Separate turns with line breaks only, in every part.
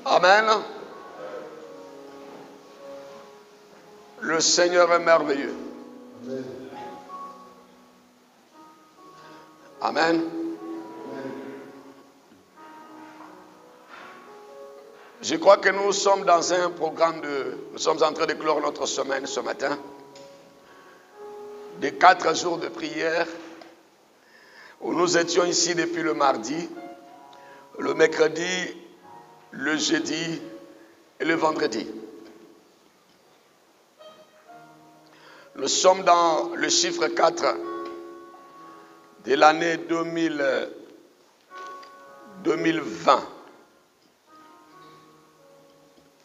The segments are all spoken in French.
Amen. Le Seigneur est merveilleux. Amen. Je crois que nous sommes dans un programme nous sommes en train de clore notre semaine ce matin. De 4 jours de prière, où nous étions ici depuis le mardi, le mercredi, le jeudi et le vendredi. Nous sommes dans le chiffre 4 de l'année 2020.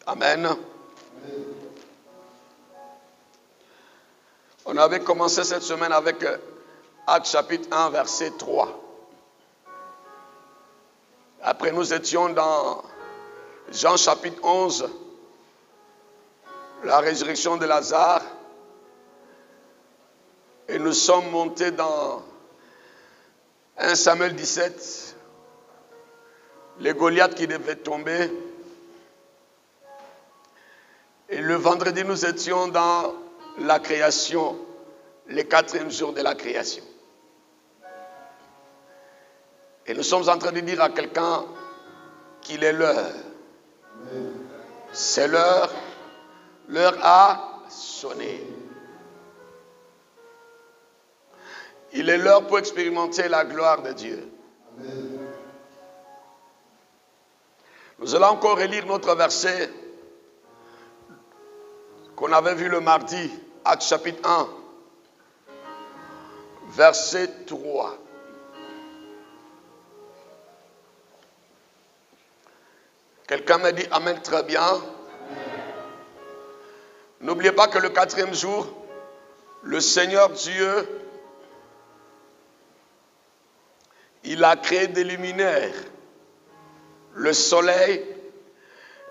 Amen. On avait commencé cette semaine avec Actes chapitre 1, verset 3. Après, nous étions dans Jean chapitre 11, la résurrection de Lazare. Et nous sommes montés dans 1 Samuel 17, les Goliaths qui devaient tomber. Et le vendredi, nous étions dans la création, le 4e jour de la création. Et nous sommes en train de dire à quelqu'un qu'il est l'heure. C'est l'heure. L'heure a sonné. Il est l'heure pour expérimenter la gloire de Dieu. Nous allons encore relire notre verset qu'on avait vu le mardi, Actes chapitre 1, verset 3. Quelqu'un m'a dit Amen, très bien. N'oubliez pas que le 4e jour, le Seigneur Dieu, il a créé des luminaires, le soleil,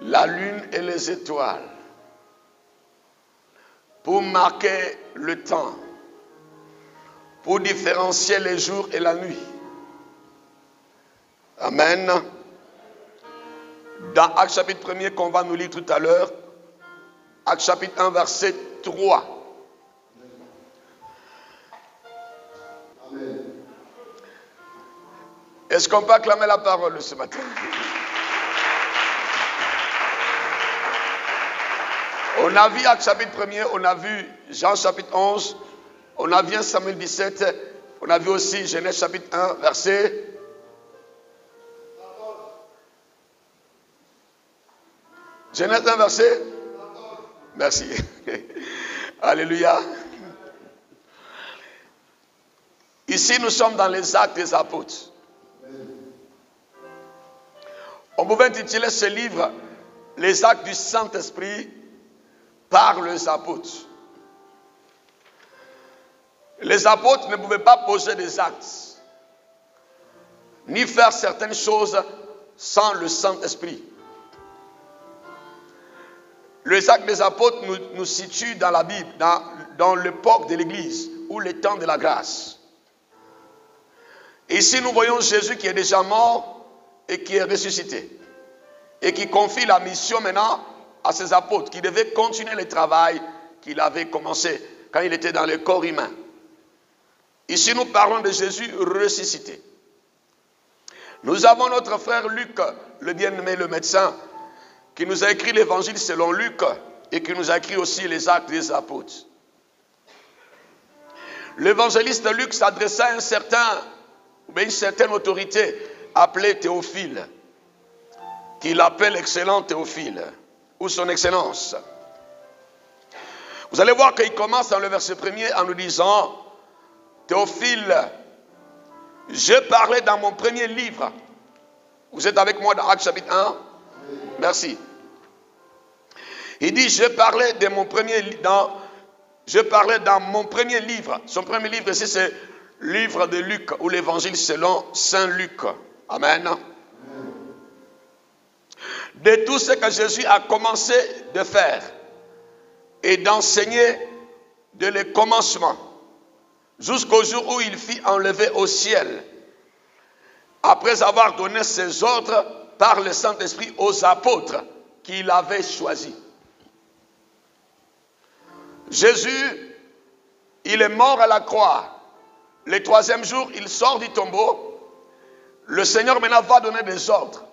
la lune et les étoiles, pour marquer le temps, pour différencier les jours et la nuit. Amen. Dans Actes chapitre 1er qu'on va nous lire tout à l'heure, Actes chapitre 1 verset 3. Amen. Est-ce qu'on peut acclamer la parole ce matin? On a vu Actes chapitre 1er, on a vu Jean chapitre 11, on a vu 1 Samuel 17, on a vu aussi Genèse chapitre 1, verset 14. Genèse 1, verset 14. Merci. Alléluia. Ici, nous sommes dans les actes des apôtres. On pouvait intituler ce livre « Les actes du Saint-Esprit par les apôtres ». Les apôtres ne pouvaient pas poser des actes, ni faire certaines choses sans le Saint-Esprit. Les actes des apôtres nous situent dans la Bible, dans l'époque de l'Église, ou le temps de la grâce. Et ici, nous voyons Jésus qui est déjà mort et qui est ressuscité. Et qui confie la mission maintenant à ses apôtres, qui devaient continuer le travail qu'il avait commencé quand il était dans le corps humain. Ici, nous parlons de Jésus ressuscité. Nous avons notre frère Luc, le bien-aimé, le médecin, qui nous a écrit l'évangile selon Luc et qui nous a écrit aussi les actes des apôtres. L'évangéliste Luc s'adressait à une certaine autorité appelée Théophile, qu'il appelle excellent Théophile, ou son excellence. Vous allez voir qu'il commence dans le verset 1er en nous disant « Théophile, je parlais dans mon premier livre. » Vous êtes avec moi dans Actes chapitre 1? Merci. Il dit « Je parlais dans mon premier livre. » Son premier livre ici, c'est le livre de Luc, ou l'évangile selon Saint Luc. Amen. De tout ce que Jésus a commencé de faire et d'enseigner dès le commencement jusqu'au jour où il fut enlevé au ciel, après avoir donné ses ordres par le Saint-Esprit aux apôtres qu'il avait choisis. Jésus, il est mort à la croix. Le troisième jour, il sort du tombeau. Le Seigneur maintenant va donner des ordres.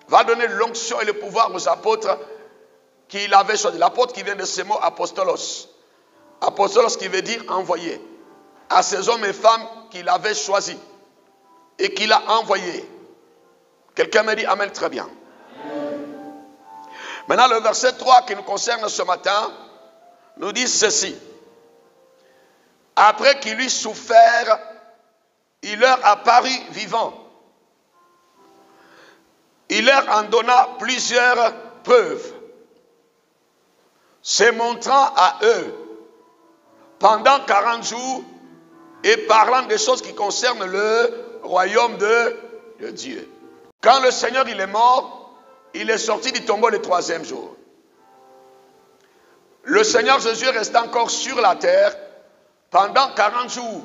Va donner l'onction et le pouvoir aux apôtres qu'il avait choisis. L'apôtre qui vient de ce mot apostolos. Apostolos qui veut dire envoyé. À ces hommes et femmes qu'il avait choisis et qu'il a envoyés. Quelqu'un me dit amen, très bien. Maintenant, le verset 3 qui nous concerne ce matin nous dit ceci. Après qu'il eut souffert, il leur apparut vivant. Il leur en donna plusieurs preuves, se montrant à eux pendant 40 jours et parlant des choses qui concernent le royaume de Dieu. Quand le Seigneur il est mort, il est sorti du tombeau le troisième jour. Le Seigneur Jésus reste encore sur la terre pendant 40 jours.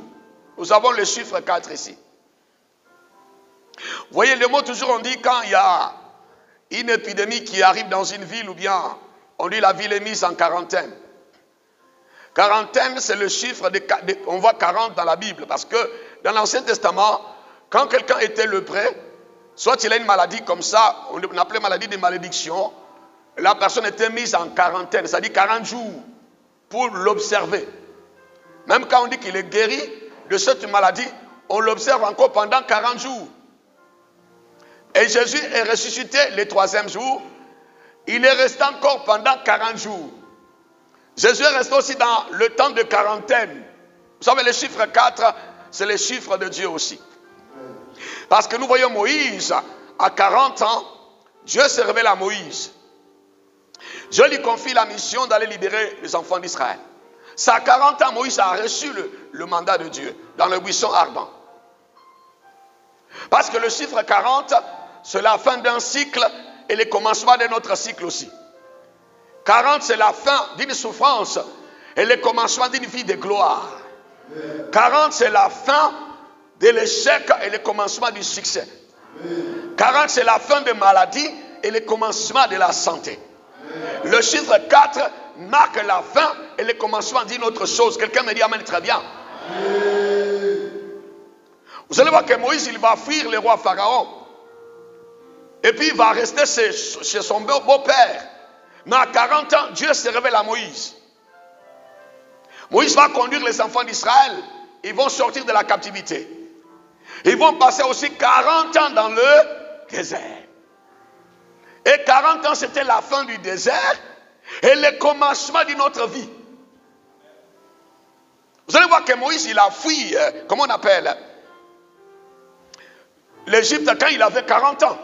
Nous avons le chiffre 4 ici. Vous voyez, le mot toujours on dit quand il y a une épidémie qui arrive dans une ville ou bien on dit la ville est mise en quarantaine. Quarantaine, c'est le chiffre, on voit 40 dans la Bible parce que dans l'Ancien Testament, quand quelqu'un était lépreux, soit il a une maladie comme ça, on appelait maladie de malédiction, la personne était mise en quarantaine, c'est-à-dire 40 jours pour l'observer. Même quand on dit qu'il est guéri de cette maladie, on l'observe encore pendant 40 jours. Et Jésus est ressuscité le troisième jour. Il est resté encore pendant 40 jours. Jésus est resté aussi dans le temps de quarantaine. Vous savez, le chiffre 4, c'est le chiffre de Dieu aussi. Parce que nous voyons Moïse, à 40 ans, Dieu se révèle à Moïse. Dieu lui confie la mission d'aller libérer les enfants d'Israël. C'est à 40 ans, Moïse a reçu le mandat de Dieu dans le buisson ardent. Parce que le chiffre 40, c'est la fin d'un cycle et le commencement de notre cycle aussi. 40, c'est la fin d'une souffrance et le commencement d'une vie de gloire. 40, c'est la fin de l'échec et le commencement du succès. 40, c'est la fin de maladie et le commencement de la santé. Le chiffre 4 marque la fin et le commencement d'une autre chose. Quelqu'un me dit amen, très bien. Vous allez voir que Moïse, il va fuir le roi Pharaon. Et puis il va rester chez son beau-père. Mais à 40 ans, Dieu se révèle à Moïse. Moïse va conduire les enfants d'Israël. Ils vont sortir de la captivité. Ils vont passer aussi 40 ans dans le désert. Et 40 ans, c'était la fin du désert et le commencement d'une autre vie. Vous allez voir que Moïse, il a fui, comment on appelle, l'Égypte quand il avait 40 ans.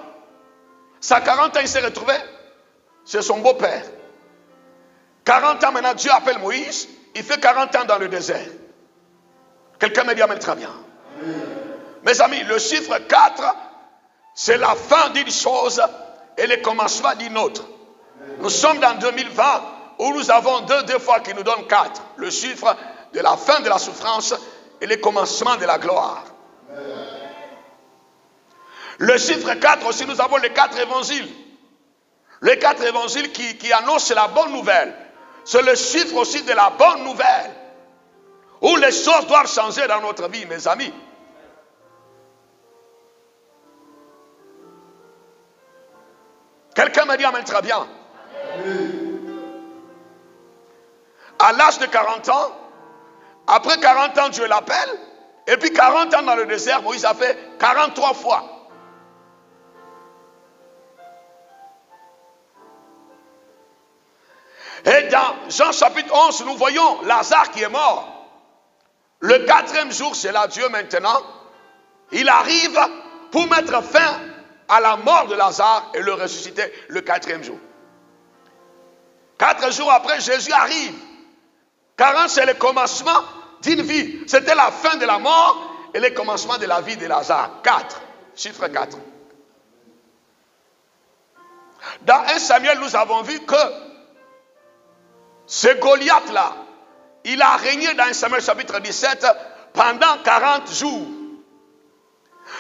À 40 ans, il s'est retrouvé chez son beau-père. 40 ans maintenant, Dieu appelle Moïse. Il fait 40 ans dans le désert. Quelqu'un me dit amen, très bien. Mes amis, le chiffre 4, c'est la fin d'une chose et le commencement d'une autre. Nous sommes dans 2020 où nous avons deux fois qui nous donnent 4. Le chiffre de la fin de la souffrance et le commencement de la gloire. Le chiffre 4 aussi, nous avons les 4 évangiles. Les 4 évangiles qui annoncent la bonne nouvelle. C'est le chiffre aussi de la bonne nouvelle. Où les choses doivent changer dans notre vie, mes amis. Quelqu'un me dit amen, très bien. À l'âge de 40 ans, après 40 ans, Dieu l'appelle. Et puis 40 ans dans le désert, Moïse a fait 43 fois. Et dans Jean chapitre 11, nous voyons Lazare qui est mort. Le 4e jour, c'est là Dieu maintenant. Il arrive pour mettre fin à la mort de Lazare et le ressusciter le 4e jour. 4 jours après, Jésus arrive. 40, c'est le commencement d'une vie. C'était la fin de la mort et le commencement de la vie de Lazare. 4, chiffre 4. Dans 1 Samuel, nous avons vu que ce Goliath-là, il a régné dans 1 Samuel chapitre 17 pendant 40 jours.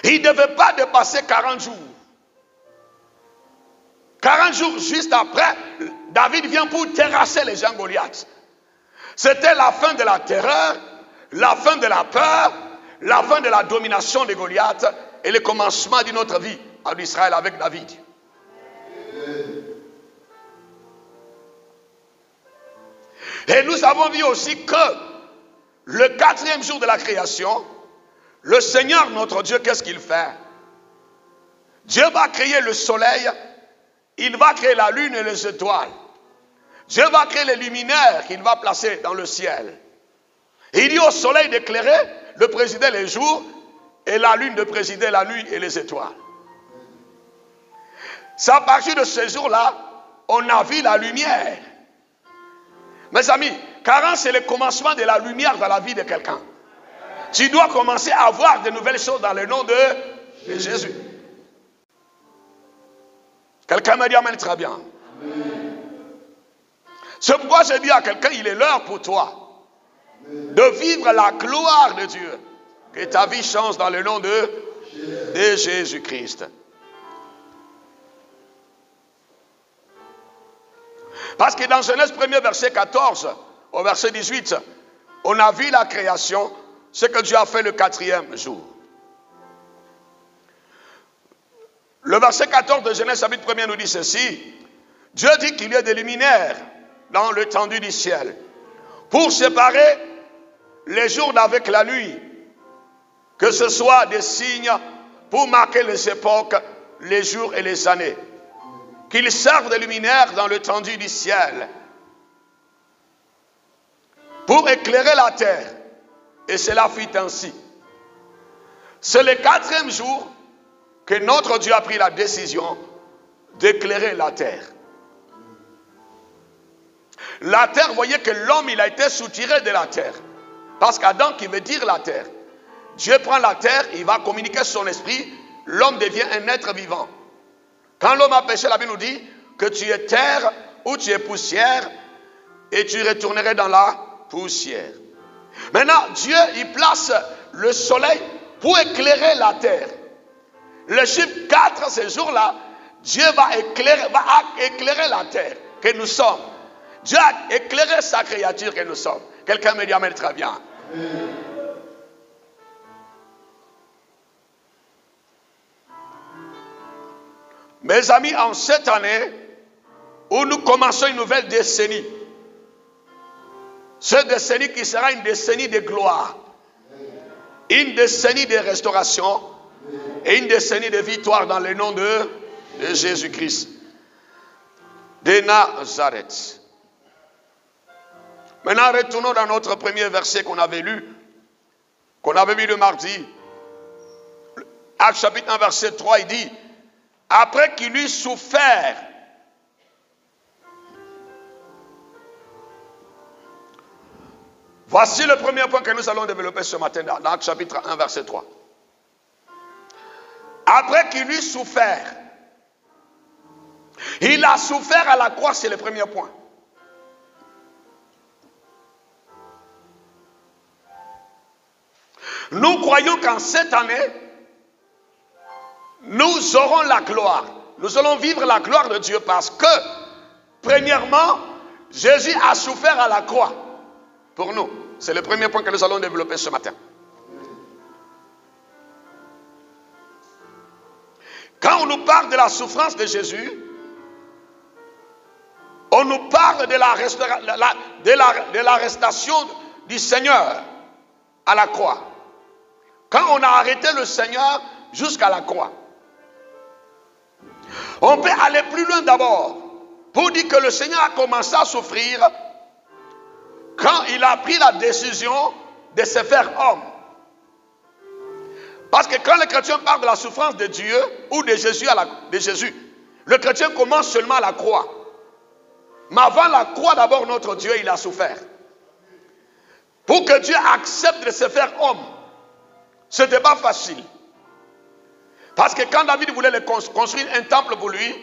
Il ne devait pas dépasser 40 jours. 40 jours juste après, David vient pour terrasser les gens Goliath. C'était la fin de la terreur, la fin de la peur, la fin de la domination de Goliath et le commencement d'une autre vie en Israël avec David. Et nous avons vu aussi que le 4e jour de la création, le Seigneur notre Dieu, qu'est-ce qu'il fait? Dieu va créer le soleil, il va créer la lune et les étoiles. Dieu va créer les luminaires qu'il va placer dans le ciel. Et il dit au soleil d'éclairer, de présider les jours, et la lune de présider la nuit et les étoiles. C'est à partir de ce jour-là, on a vu la lumière. Mes amis, 40 c'est le commencement de la lumière dans la vie de quelqu'un. Tu dois commencer à voir de nouvelles choses dans le nom de Jésus. Quelqu'un me dit amen très bien. C'est pourquoi je dis à quelqu'un, il est l'heure pour toi de vivre la gloire de Dieu. Que ta vie change dans le nom de Jésus-Christ. Parce que dans Genèse 1er verset 14 au verset 18, on a vu la création, ce que Dieu a fait le 4e jour. Le verset 14 de Genèse chapitre 1er nous dit ceci. Dieu dit qu'il y a des luminaires dans l'étendue du ciel pour séparer les jours d'avec la nuit, que ce soit des signes pour marquer les époques, les jours et les années, qu'ils servent de luminaires dans l'étendue du ciel pour éclairer la terre. Et cela fit ainsi. C'est le 4e jour que notre Dieu a pris la décision d'éclairer la terre. La terre, vous voyez que l'homme, il a été soutiré de la terre. Parce qu'Adam, qui veut dire la terre, Dieu prend la terre, il va communiquer son esprit, l'homme devient un être vivant. Quand l'homme a péché, la Bible nous dit que tu es terre ou tu es poussière et tu retournerais dans la poussière. Maintenant, Dieu, il place le soleil pour éclairer la terre. Le chiffre 4, ce jour-là, Dieu va éclairer la terre que nous sommes. Dieu a éclairé sa créature que nous sommes. Quelqu'un me dit amen très bien. Mes amis, en cette année où nous commençons une nouvelle décennie, cette décennie qui sera une décennie de gloire, une décennie de restauration et une décennie de victoire dans le nom de Jésus-Christ de Nazareth. Maintenant, retournons dans notre premier verset qu'on avait lu, qu'on avait vu le mardi. Actes chapitre 1, verset 3, il dit, après qu'il eut souffert, voici le premier point que nous allons développer ce matin dans Actes chapitre 1, verset 3. Après qu'il eut souffert, il a souffert à la croix, c'est le premier point. Nous croyons qu'en cette année, nous aurons la gloire. Nous allons vivre la gloire de Dieu parce que, premièrement, Jésus a souffert à la croix pour nous. C'est le premier point que nous allons développer ce matin. Quand on nous parle de la souffrance de Jésus, on nous parle de l'arrestation du Seigneur à la croix. Quand on a arrêté le Seigneur jusqu'à la croix. On peut aller plus loin d'abord pour dire que le Seigneur a commencé à souffrir quand il a pris la décision de se faire homme. Parce que quand le chrétien parle de la souffrance de Dieu ou de Jésus, le chrétien commence seulement à la croix. Mais avant la croix, d'abord, notre Dieu, il a souffert. Pour que Dieu accepte de se faire homme, ce n'était pas facile. Parce que quand David voulait construire un temple pour lui,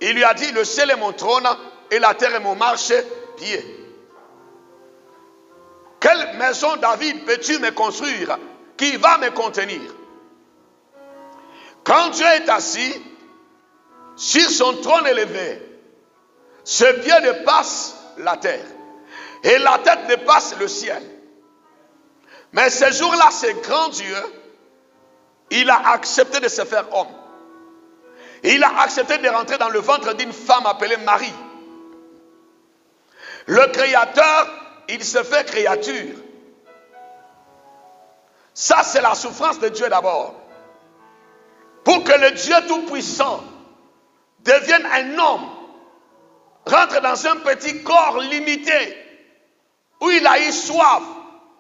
il lui a dit, le ciel est mon trône et la terre est mon marchepied. Quelle maison, David, peux-tu me construire qui va me contenir? Quand Dieu est assis, sur son trône élevé, ses pieds dépassent la terre et la tête dépasse le ciel. Mais ce jour-là, ce grand Dieu, il a accepté de se faire homme. Il a accepté de rentrer dans le ventre d'une femme appelée Marie. Le Créateur, il se fait créature. Ça, c'est la souffrance de Dieu d'abord. Pour que le Dieu Tout-Puissant devienne un homme, rentre dans un petit corps limité, où il a eu soif,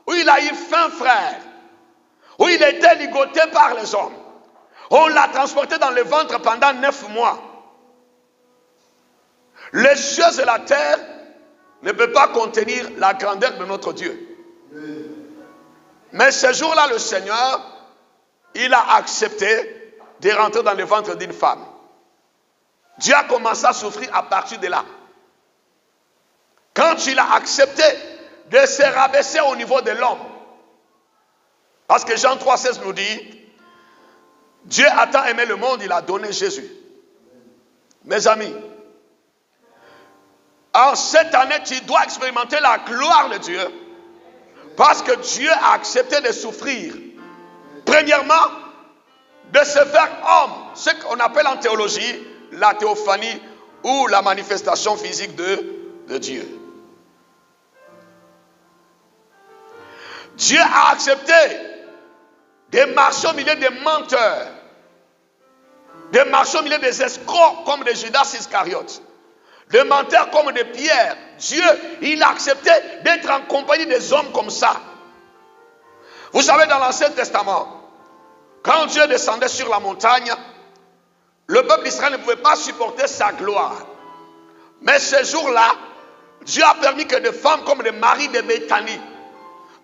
où il a eu faim, frère, où il était ligoté par les hommes. On l'a transporté dans le ventre pendant 9 mois. Les cieux et la terre ne peuvent pas contenir la grandeur de notre Dieu. Mais ce jour-là, le Seigneur, il a accepté de rentrer dans le ventre d'une femme. Dieu a commencé à souffrir à partir de là. Quand il a accepté de se rabaisser au niveau de l'homme. Parce que Jean 3,16 nous dit, Dieu a tant aimé le monde, il a donné Jésus. Mes amis, en cette année, tu dois expérimenter la gloire de Dieu. Parce que Dieu a accepté de souffrir. Premièrement, de se faire homme. Ce qu'on appelle en théologie la théophanie ou la manifestation physique de Dieu. Dieu a accepté de marcher au milieu des menteurs, de marcher au milieu des escrocs comme de Judas Iscariote, de menteurs comme de Pierre. Dieu, il a accepté d'être en compagnie des hommes comme ça. Vous savez, dans l'Ancien Testament, quand Dieu descendait sur la montagne, le peuple d'Israël ne pouvait pas supporter sa gloire. Mais ce jour-là, Dieu a permis que des femmes comme des Marie de Béthanie,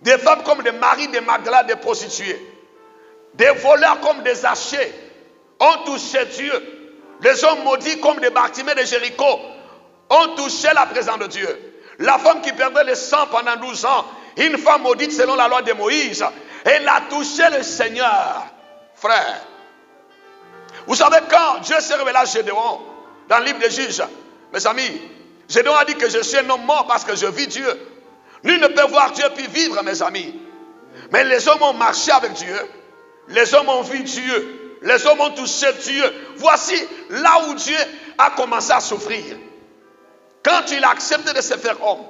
des femmes comme des Marie de Magdala, des prostituées, des voleurs comme des Zachée, ont touché Dieu. Les hommes maudits comme des Bartimée de Jéricho ont touché la présence de Dieu. La femme qui perdait le sang pendant 12 ans, une femme maudite selon la loi de Moïse, elle a touché le Seigneur, frère. Vous savez, quand Dieu s'est révélé à Gédéon, dans le livre des Juges, mes amis, Gédéon a dit que je suis un homme mort parce que je vis Dieu. Nul ne peut voir Dieu puis vivre, mes amis. Mais les hommes ont marché avec Dieu. Les hommes ont vu Dieu. Les hommes ont touché Dieu. Voici là où Dieu a commencé à souffrir. Quand il a accepté de se faire homme.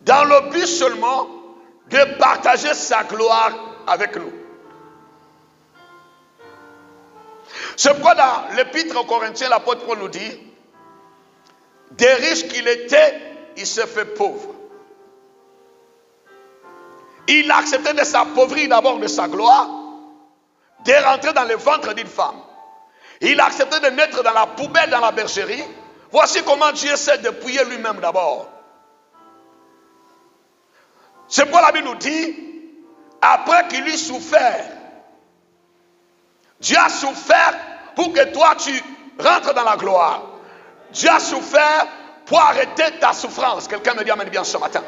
Dans le but seulement de partager sa gloire avec nous. C'est pourquoi dans l'épître aux Corinthiens, l'apôtre Paul nous dit, des riches qu'il était, il se fait pauvre. Il a accepté de s'appauvrir d'abord de sa gloire, de rentrer dans le ventre d'une femme. Il a accepté de naître dans la poubelle, dans la bergerie. Voici comment Dieu s'est dépouillé lui-même d'abord. C'est pourquoi la Bible nous dit, après qu'il eut souffert, Dieu a souffert pour que toi tu rentres dans la gloire. Dieu a souffert pour arrêter ta souffrance. Quelqu'un me dit amen bien ce matin.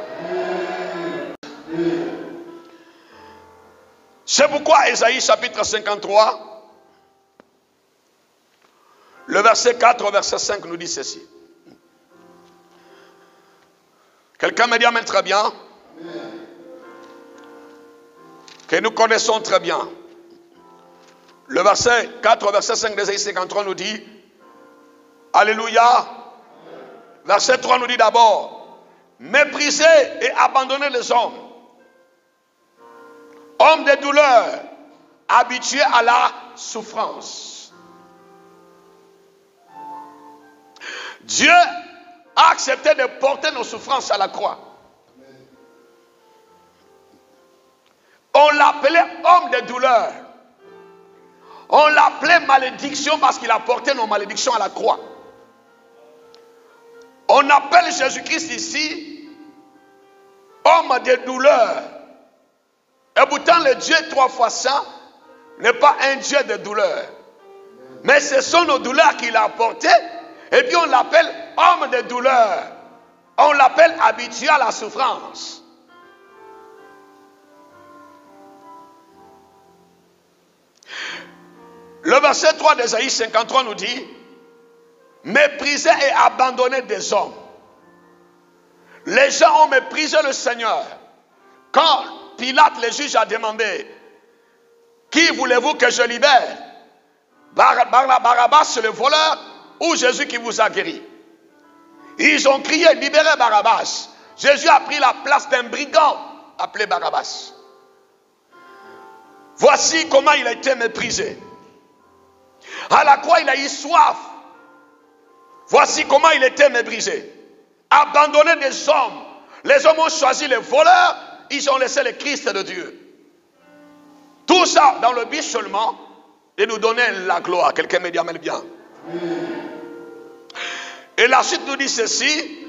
C'est pourquoi Ésaïe chapitre 53, le verset 4 au verset 5 nous dit ceci. Quelqu'un me dit amen très bien. Que nous connaissons très bien. Le verset 4 au verset 5 d'Ésaïe 53 nous dit, alléluia. Verset 3 nous dit d'abord, méprisez et abandonnez les hommes. Hommes de douleur, habitués à la souffrance. Dieu a accepté de porter nos souffrances à la croix. On l'appelait homme de douleur. On l'appelait malédiction parce qu'il a porté nos malédictions à la croix. On appelle Jésus-Christ ici homme de douleur. Et pourtant le Dieu 3 fois saint n'est pas un Dieu de douleur. Mais ce sont nos douleurs qu'il a portées. Et puis on l'appelle homme de douleur. On l'appelle habitué à la souffrance. Le verset 3 d'Ésaïe 53 nous dit, méprisé et abandonné des hommes. Les gens ont méprisé le Seigneur. Quand Pilate, le juge, a demandé, qui voulez-vous que je libère? Barabbas, le voleur, ou Jésus qui vous a guéri? Ils ont crié, libérez Barabbas. Jésus a pris la place d'un brigand appelé Barabbas. Voici comment il a été méprisé. À la croix, il a eu soif. Voici comment il était méprisé. Abandonné des hommes. Les hommes ont choisi les voleurs, ils ont laissé le Christ de Dieu. Tout ça dans le but seulement de nous donner la gloire. Quelqu'un me dit amen bien. Et la suite nous dit ceci,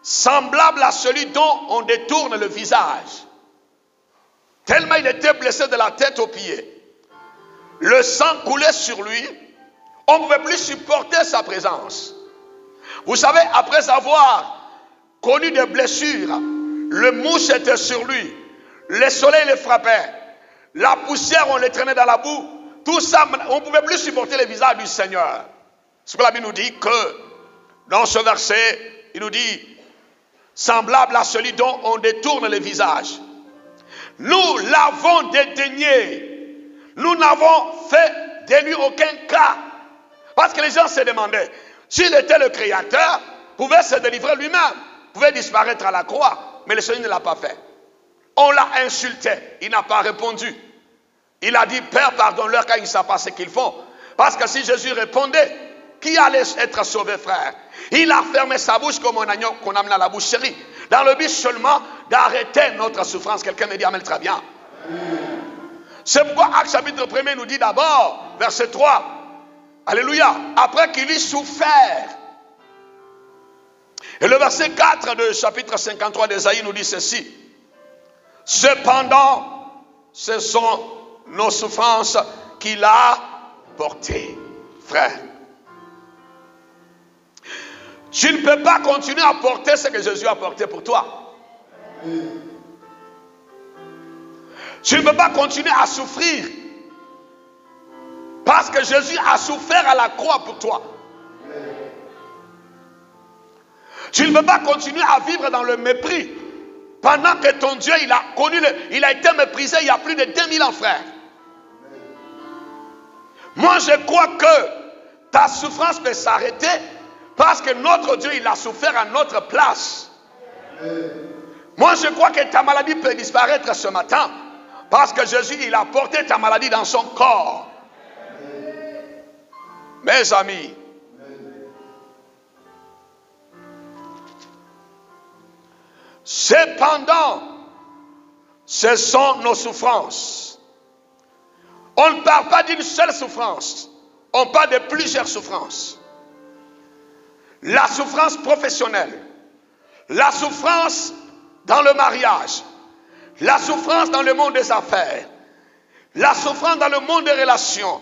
semblable à celui dont on détourne le visage. Tellement il était blessé de la tête aux pieds. Le sang coulait sur lui. On ne pouvait plus supporter sa présence. Vous savez, après avoir connu des blessures, le mouche était sur lui. Le soleil le frappait. La poussière, on les traînait dans la boue. Tout ça, on ne pouvait plus supporter le visage du Seigneur. Ce que la Bible nous dit que, dans ce verset, il nous dit, semblable à celui dont on détourne le visage. Nous l'avons dédaigné. Nous n'avons fait de lui aucun cas. Parce que les gens se demandaient, s'il était le Créateur, pouvait se délivrer lui-même, pouvait disparaître à la croix, mais le Seigneur ne l'a pas fait. On l'a insulté, il n'a pas répondu. Il a dit, Père, pardonne-leur car ils ne savent pas ce qu'ils font. Parce que si Jésus répondait, qui allait être sauvé, frère? Il a fermé sa bouche comme un agneau qu'on amène à la boucherie, dans le but seulement d'arrêter notre souffrance. Quelqu'un me dit, amen, très bien. C'est pourquoi Actes chapitre 1 nous dit d'abord, verset 3, alléluia, après qu'il eut souffert. Et le verset 4 de chapitre 53 d'Ésaïe nous dit ceci. Cependant, ce sont nos souffrances qu'il a portées. Frère, tu ne peux pas continuer à porter ce que Jésus a porté pour toi. Tu ne peux pas continuer à souffrir parce que Jésus a souffert à la croix pour toi. Tu ne peux pas continuer à vivre dans le mépris pendant que ton Dieu, il a été méprisé il y a plus de 2000 ans, frère. Moi, je crois que ta souffrance peut s'arrêter parce que notre Dieu, il a souffert à notre place. Moi, je crois que ta maladie peut disparaître ce matin parce que Jésus, il a porté ta maladie dans son corps. Mes amis, cependant, ce sont nos souffrances. On ne parle pas d'une seule souffrance. On parle de plusieurs souffrances. La souffrance professionnelle, la souffrance dans le mariage, la souffrance dans le monde des affaires, la souffrance dans le monde des relations,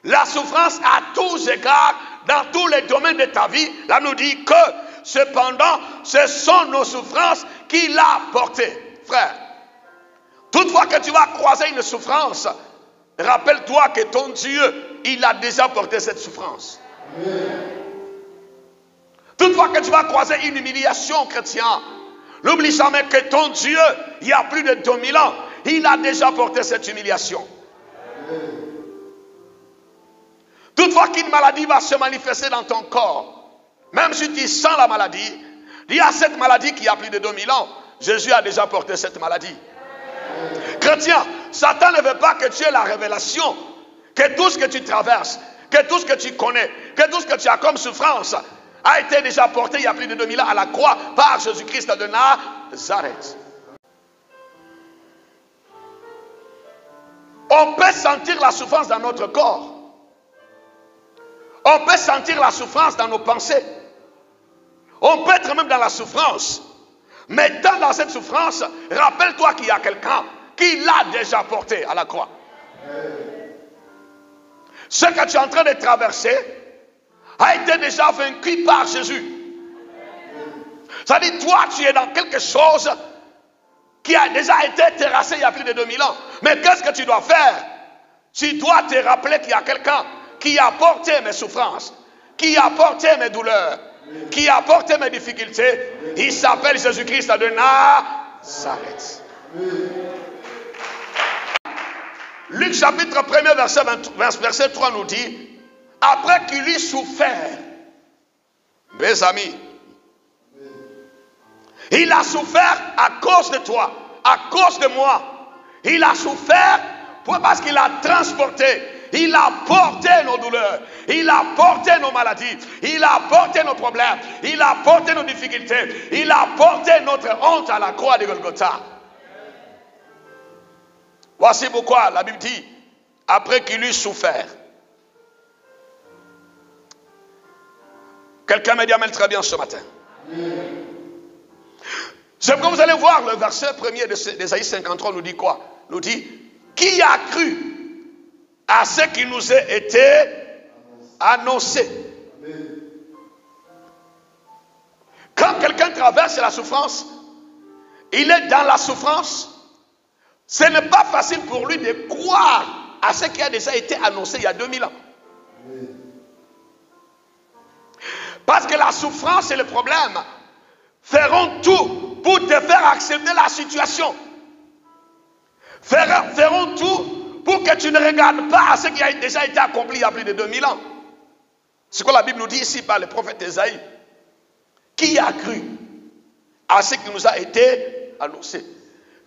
la souffrance à tous égards, dans tous les domaines de ta vie. Là, nous dit que, cependant, ce sont nos souffrances qu'il a portées. Frère, toutefois que tu vas croiser une souffrance, rappelle-toi que ton Dieu, il a déjà porté cette souffrance. Toutefois que tu vas croiser une humiliation, chrétien, n'oublie jamais que ton Dieu, il y a plus de 2000 ans, il a déjà porté cette humiliation. Toutefois qu'une maladie va se manifester dans ton corps, même si tu sens la maladie, il y a cette maladie qui a plus de 2000 ans, Jésus a déjà porté cette maladie. Chrétien, Satan ne veut pas que tu aies la révélation, que tout ce que tu traverses, que tout ce que tu connais, que tout ce que tu as comme souffrance, a été déjà porté il y a plus de 2000 ans à la croix par Jésus-Christ de Nazareth. On peut sentir la souffrance dans notre corps. On peut sentir la souffrance dans nos pensées. On peut être même dans la souffrance. Mais dans cette souffrance, rappelle-toi qu'il y a quelqu'un qui l'a déjà porté à la croix. Ce que tu es en train de traverser a été déjà vaincu par Jésus. C'est-à-dire, toi, tu es dans quelque chose qui a déjà été terrassé il y a plus de 2000 ans. Mais qu'est-ce que tu dois faire? Tu dois te rappeler qu'il y a quelqu'un qui a porté mes souffrances, qui a porté mes douleurs, qui a porté mes difficultés. Il s'appelle Jésus-Christ de Nazareth. Luc chapitre 1er verset 3 nous dit, après qu'il eut souffert, mes amis, il a souffert à cause de toi, à cause de moi. Il a souffert parce qu'il a transporté, il a porté nos douleurs, il a porté nos maladies, il a porté nos problèmes, il a porté nos difficultés, il a porté notre honte à la croix de Golgotha. Voici pourquoi la Bible dit, après qu'il eut souffert. Quelqu'un me dit amen très bien ce matin. J'aimerais que vous allez voir le verset premier d'Ésaïe 53 nous dit quoi? Nous dit, qui a cru à ce qui nous a été annoncé? Quand quelqu'un traverse la souffrance, il est dans la souffrance, ce n'est pas facile pour lui de croire à ce qui a déjà été annoncé il y a 2000 ans. Parce que la souffrance et le problème feront tout pour te faire accepter la situation. Feront tout pour que tu ne regardes pas à ce qui a déjà été accompli il y a plus de 2000 ans. C'est ce que la Bible nous dit ici par le prophète Ésaïe. Qui a cru à ce qui nous a été annoncé?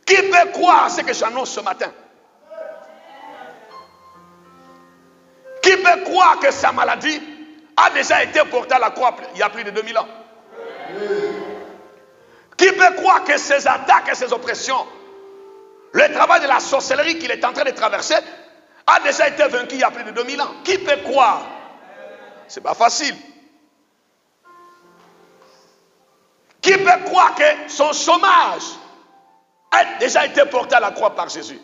Qui peut croire à ce que j'annonce ce matin? Qui peut croire que sa maladie a déjà été portée à la croix il y a plus de 2000 ans? Qui peut croire que ces attaques et ces oppressions, le travail de la sorcellerie qu'il est en train de traverser, a déjà été vaincu il y a plus de 2000 ans? Qui peut croire? C'est pas facile. Qui peut croire que son chômage a déjà été porté à la croix par Jésus?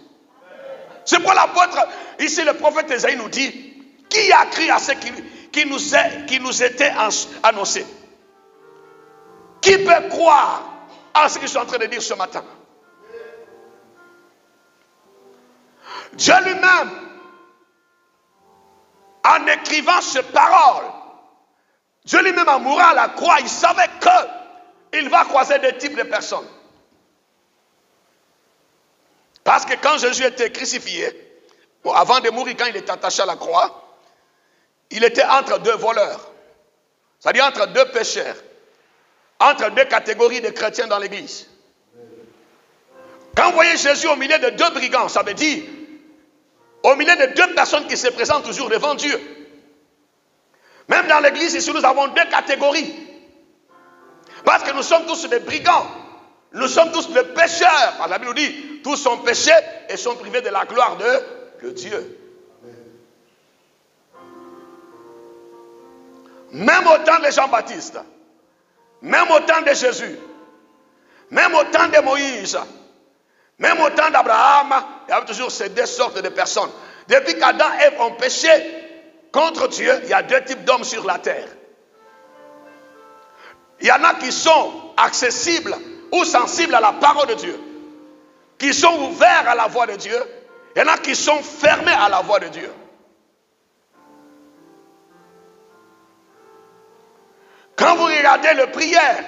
C'est pourquoi l'apôtre, ici le prophète Ésaïe nous dit, qui a cru à ce qui nous était annoncé? Qui peut croire à ce que je suis en train de dire ce matin? Dieu lui-même, en écrivant ces paroles, Dieu lui-même en mourant à la croix, il savait qu'il va croiser des types de personnes. Parce que quand Jésus était crucifié, avant de mourir, quand il était attaché à la croix, il était entre deux voleurs, c'est-à-dire entre deux pécheurs, entre deux catégories de chrétiens dans l'église. Quand vous voyez Jésus au milieu de deux brigands, ça veut dire au milieu de deux personnes qui se présentent toujours devant Dieu. Même dans l'église ici, nous avons deux catégories. Parce que nous sommes tous des brigands. Nous sommes tous des pécheurs. Parce que la Bible nous dit, tous sont péchés et sont privés de la gloire de Dieu. Même au temps de Jean-Baptiste, même au temps de Jésus, même au temps de Moïse, même au temps d'Abraham, il y avait toujours ces deux sortes de personnes. Depuis qu'Adam et Ève ont péché contre Dieu, il y a deux types d'hommes sur la terre. Il y en a qui sont accessibles ou sensibles à la parole de Dieu, qui sont ouverts à la voix de Dieu. Il y en a qui sont fermés à la voix de Dieu. Quand vous regardez la prière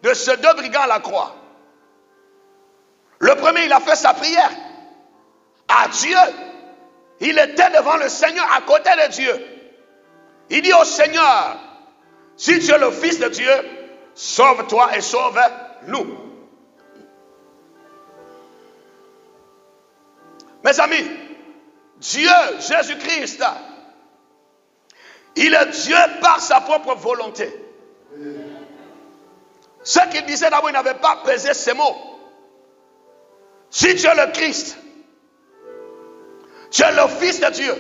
de ces deux brigands à la croix, le premier, il a fait sa prière à Dieu. Il était devant le Seigneur, à côté de Dieu. Il dit au Seigneur, si tu es le Fils de Dieu, sauve-toi et sauve-nous. Mes amis, Dieu, Jésus-Christ, il est Dieu par sa propre volonté. Ce qu'il disait d'abord, il n'avait pas pesé ces mots. Si tu es le Christ, tu es le Fils de Dieu.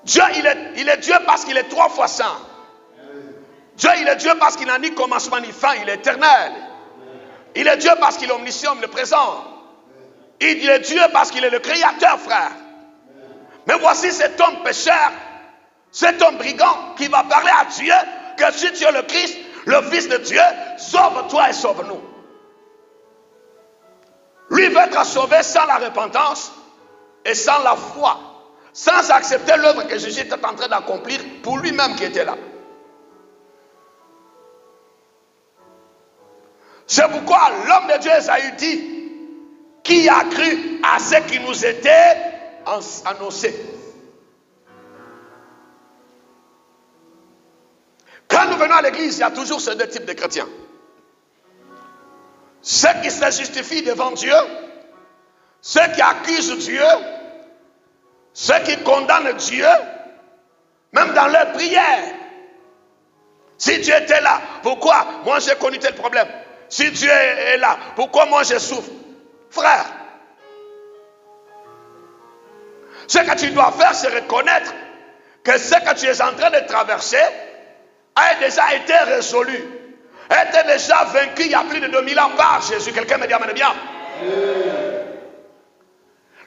Dieu, il est Dieu parce qu'il est 3 fois saint. Dieu, il est Dieu parce qu'il n'a ni commencement ni fin, il est éternel. Il est Dieu parce qu'il est omniscient, omniprésent. Il est Dieu parce qu'il est le créateur, frère. Mais voici cet homme pécheur, cet homme brigand qui va parler à Dieu que si tu es le Christ, le Fils de Dieu, sauve-toi et sauve-nous. Lui veut être sauvé sans la repentance, et sans la foi, sans accepter l'œuvre que Jésus était en train d'accomplir pour lui-même qui était là. C'est pourquoi l'homme de Dieu Ésaïe dit, qui a cru à ce qui nous était annoncé. Quand nous venons à l'église, il y a toujours ces deux types de chrétiens. Ceux qui se justifient devant Dieu, ceux qui accusent Dieu, ceux qui condamnent Dieu, même dans leurs prières. Si Dieu était là, pourquoi moi j'ai connu tel problème? Si Dieu est là, pourquoi moi je souffre? Frère, ce que tu dois faire, c'est reconnaître que ce que tu es en train de traverser a déjà été résolu, a été déjà vaincu il y a plus de 2000 ans par Jésus. Quelqu'un me dit amen bien.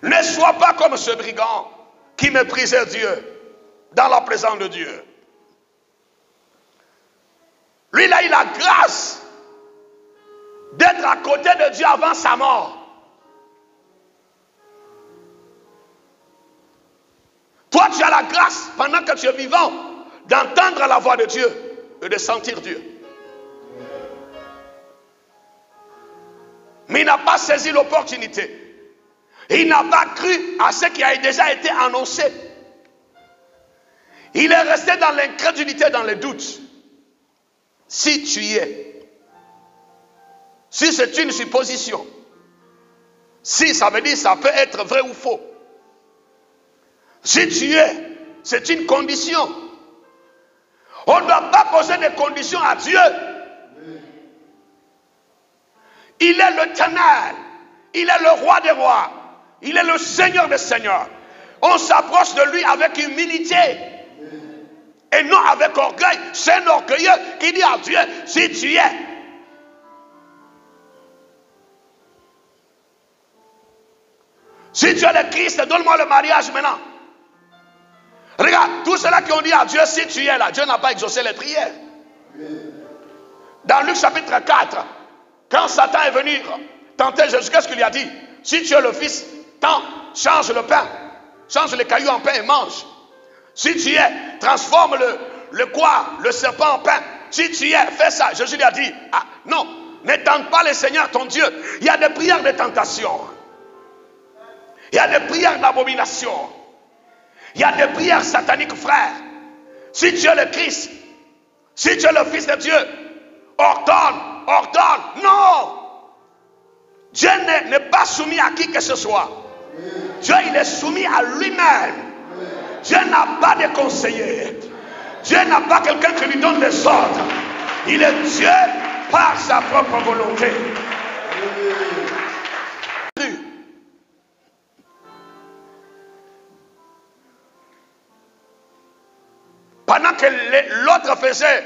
Ne sois pas comme ce brigand qui méprisait Dieu dans la présence de Dieu. Lui, il a eu la grâce d'être à côté de Dieu avant sa mort. Toi, tu as la grâce, pendant que tu es vivant, d'entendre la voix de Dieu et de sentir Dieu. Mais il n'a pas saisi l'opportunité. Il n'a pas cru à ce qui a déjà été annoncé. Il est resté dans l'incrédulité, dans le doute. Si tu y es, si c'est une supposition, si ça veut dire ça peut être vrai ou faux. Si tu es, c'est une condition. On ne doit pas poser des conditions à Dieu. Il est l'Éternel, il est le roi des rois, il est le Seigneur des seigneurs. On s'approche de lui avec humilité et non avec orgueil. C'est un orgueilleux qui dit à Dieu, si tu es. Si tu es le Christ, donne-moi le mariage maintenant. Regarde, tous ceux-là qui ont dit à Dieu, si tu es là, Dieu n'a pas exaucé les prières. Dans Luc chapitre 4, quand Satan est venu tenter Jésus, qu'est-ce qu'il lui a dit? Si tu es le Fils, change le pain, change les cailloux en pain et mange. Si tu es, transforme le serpent en pain. Si tu es, fais ça. Jésus lui a dit, ah, non, ne tente pas le Seigneur ton Dieu. Il y a des prières de tentation. Il y a des prières d'abomination. Il y a des prières sataniques, frère. Si tu es le Christ, si tu es le Fils de Dieu, ordonne. Non! Dieu n'est pas soumis à qui que ce soit. Dieu, il est soumis à lui-même. Dieu n'a pas de conseiller. Dieu n'a pas quelqu'un qui lui donne des ordres. Il est Dieu par sa propre volonté. Pendant que l'autre faisait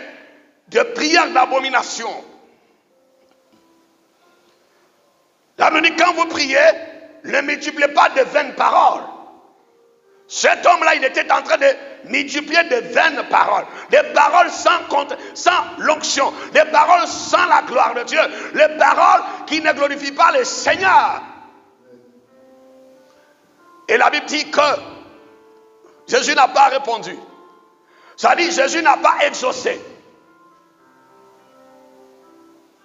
des prières d'abomination. La Bible dit, quand vous priez, ne multipliez pas de vaines paroles. Cet homme-là, il était en train de multiplier de vaines paroles. Des paroles sans l'onction. Des paroles sans la gloire de Dieu. Les paroles qui ne glorifient pas le Seigneur. Et la Bible dit que Jésus n'a pas répondu. Ça dit, Jésus n'a pas exaucé.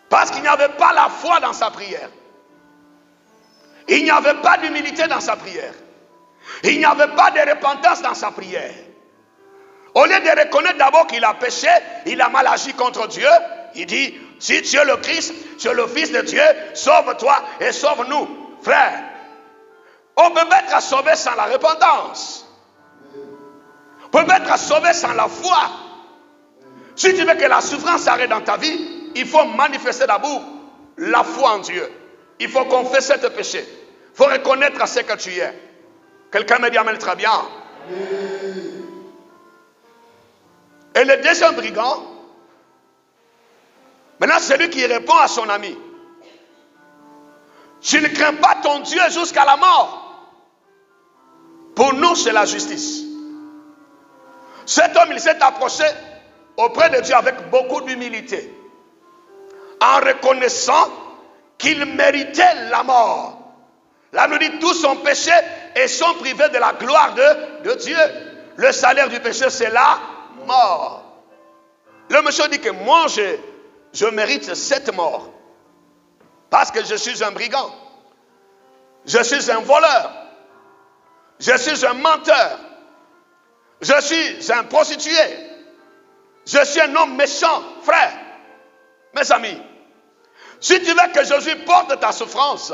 Parce qu'il n'y avait pas la foi dans sa prière. Il n'y avait pas d'humilité dans sa prière. Il n'y avait pas de repentance dans sa prière. Au lieu de reconnaître d'abord qu'il a péché, il a mal agi contre Dieu, il dit, si tu es le Christ, tu es le Fils de Dieu, sauve-toi et sauve-nous. Frère, on peut être sauvé sans la repentance. On peut être sauvé sans la foi. Si tu veux que la souffrance s'arrête dans ta vie, il faut manifester d'abord la foi en Dieu. Il faut confesser tes péchés. Il faut reconnaître ce que tu es. Quelqu'un me dit amen très bien. Et le deuxième brigand, maintenant c'est lui qui répond à son ami. Tu ne crains pas ton Dieu jusqu'à la mort. Pour nous, c'est la justice. Cet homme, il s'est approché auprès de Dieu avec beaucoup d'humilité, en reconnaissant qu'il méritait la mort. Là, nous dit tout son péché et sont privés de la gloire de Dieu. Le salaire du péché, c'est la mort. Le monsieur dit que moi, je mérite cette mort. Parce que je suis un brigand. Je suis un voleur. Je suis un menteur. Je suis un prostitué. Je suis un homme méchant, frère. Mes amis, si tu veux que Jésus porte ta souffrance,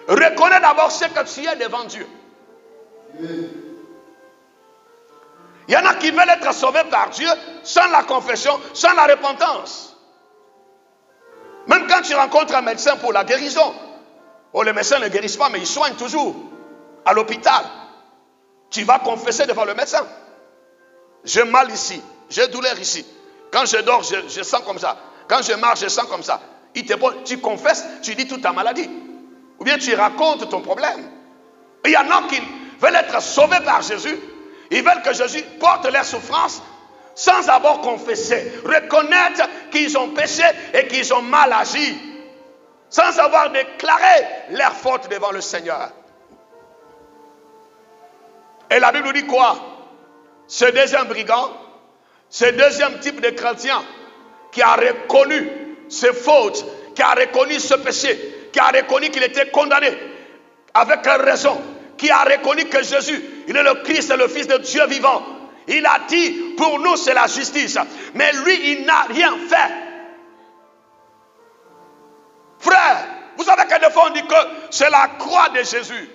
reconnais d'abord ce que tu es devant Dieu. Il y en a qui veulent être sauvés par Dieu sans la confession, sans la repentance. Même quand tu rencontres un médecin pour la guérison, les médecins ne guérissent pas, mais ils soignent toujours. À l'hôpital, tu vas confesser devant le médecin. J'ai mal ici, j'ai douleur ici. Quand je dors, je sens comme ça. Quand je marche, je sens comme ça. Tu confesses, tu dis toute ta maladie. Ou bien tu racontes ton problème. Il y en a qui veulent être sauvés par Jésus. Ils veulent que Jésus porte leurs souffrances sans d'abord confesser. Reconnaître qu'ils ont péché et qu'ils ont mal agi. Sans avoir déclaré leur faute devant le Seigneur. Et la Bible nous dit quoi? Ce deuxième brigand, ce deuxième type de chrétien qui a reconnu ses fautes, qui a reconnu ce péché, qui a reconnu qu'il était condamné avec raison, qui a reconnu que Jésus, il est le Christ, le Fils de Dieu vivant. Il a dit, pour nous c'est la justice. Mais lui, il n'a rien fait. Frère, vous savez que des fois on dit que c'est la croix de Jésus.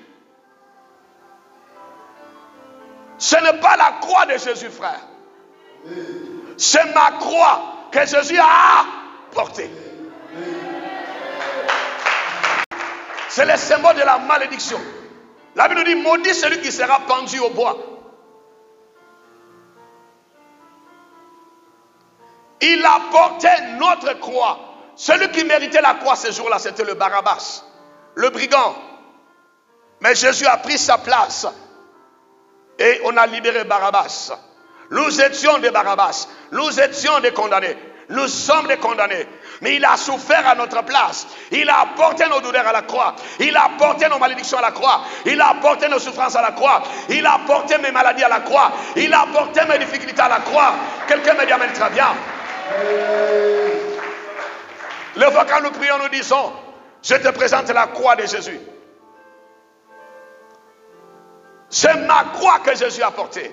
Ce n'est pas la croix de Jésus, frère. C'est ma croix que Jésus a portée. C'est le symbole de la malédiction. La Bible nous dit, maudit celui qui sera pendu au bois. Il a porté notre croix. Celui qui méritait la croix ce jour-là, c'était le Barabbas, le brigand. Mais Jésus a pris sa place. Et on a libéré Barabbas. Nous étions des Barabbas. Nous étions des condamnés. Nous sommes des condamnés. Mais il a souffert à notre place. Il a apporté nos douleurs à la croix. Il a apporté nos malédictions à la croix. Il a apporté nos souffrances à la croix. Il a apporté mes maladies à la croix. Il a apporté mes difficultés à la croix. Quelqu'un me dit amen très bien. Le fois quand nous prions, nous disons, je te présente la croix de Jésus. C'est ma croix que Jésus a portée.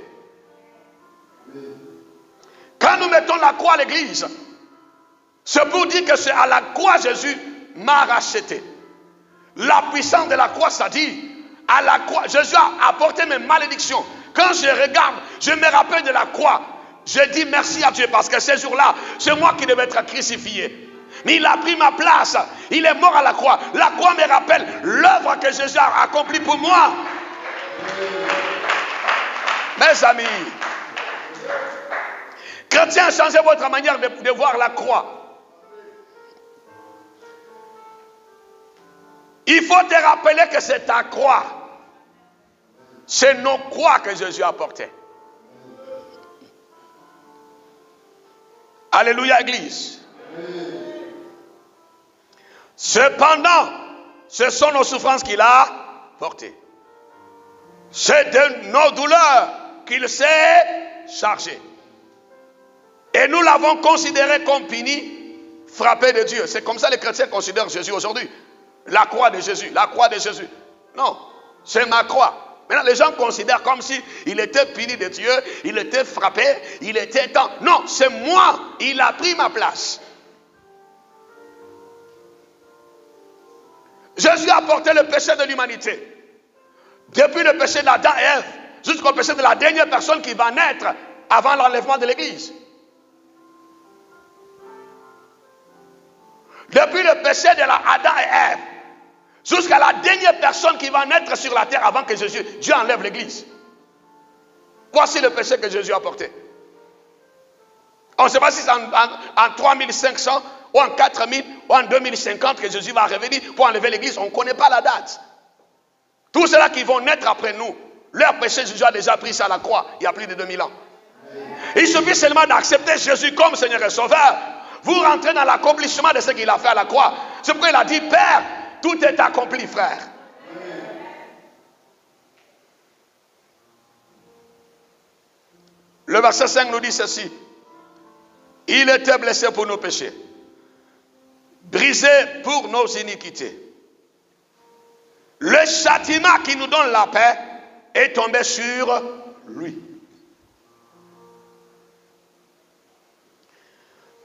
Quand nous mettons la croix à l'église, c'est pour dire que c'est à la croix Jésus m'a racheté. La puissance de la croix, ça dit, à la croix, Jésus a apporté mes malédictions. Quand je regarde, je me rappelle de la croix. Je dis merci à Dieu parce que ce jour-là, c'est moi qui devais être crucifié. Mais il a pris ma place. Il est mort à la croix. La croix me rappelle l'œuvre que Jésus a accomplie pour moi. Mes amis, chrétiens, changez votre manière de voir la croix. Il faut te rappeler que c'est ta croix. C'est nos croix que Jésus a portées. Alléluia, Église. Cependant, ce sont nos souffrances qu'il a portées. C'est de nos douleurs qu'il s'est chargé. Et nous l'avons considéré comme puni, frappé de Dieu. C'est comme ça que les chrétiens considèrent Jésus aujourd'hui. La croix de Jésus, la croix de Jésus. Non, c'est ma croix. Maintenant, les gens considèrent comme si il était puni de Dieu, il était frappé, il était tant. Non, c'est moi, il a pris ma place. Jésus a porté le péché de l'humanité. Depuis le péché d'Adam et Ève, jusqu'au péché de la dernière personne qui va naître avant l'enlèvement de l'Église. Depuis le péché de Adam et Ève, jusqu'à la dernière personne qui va naître sur la terre avant que Dieu enlève l'Église. Voici le péché que Jésus a porté. On ne sait pas si c'est en 3500 ou en 4000 ou en 2050 que Jésus va revenir pour enlever l'Église. On ne connaît pas la date. Tous ceux-là qui vont naître après nous, leur péché, Jésus a déjà pris ça à la croix il y a plus de 2000 ans. Il suffit seulement d'accepter Jésus comme Seigneur et Sauveur. Vous rentrez dans l'accomplissement de ce qu'il a fait à la croix. C'est pourquoi il a dit, Père, tout est accompli, frère. Le verset 5 nous dit ceci. Il était blessé pour nos péchés, brisé pour nos iniquités. Le châtiment qui nous donne la paix est tombé sur lui.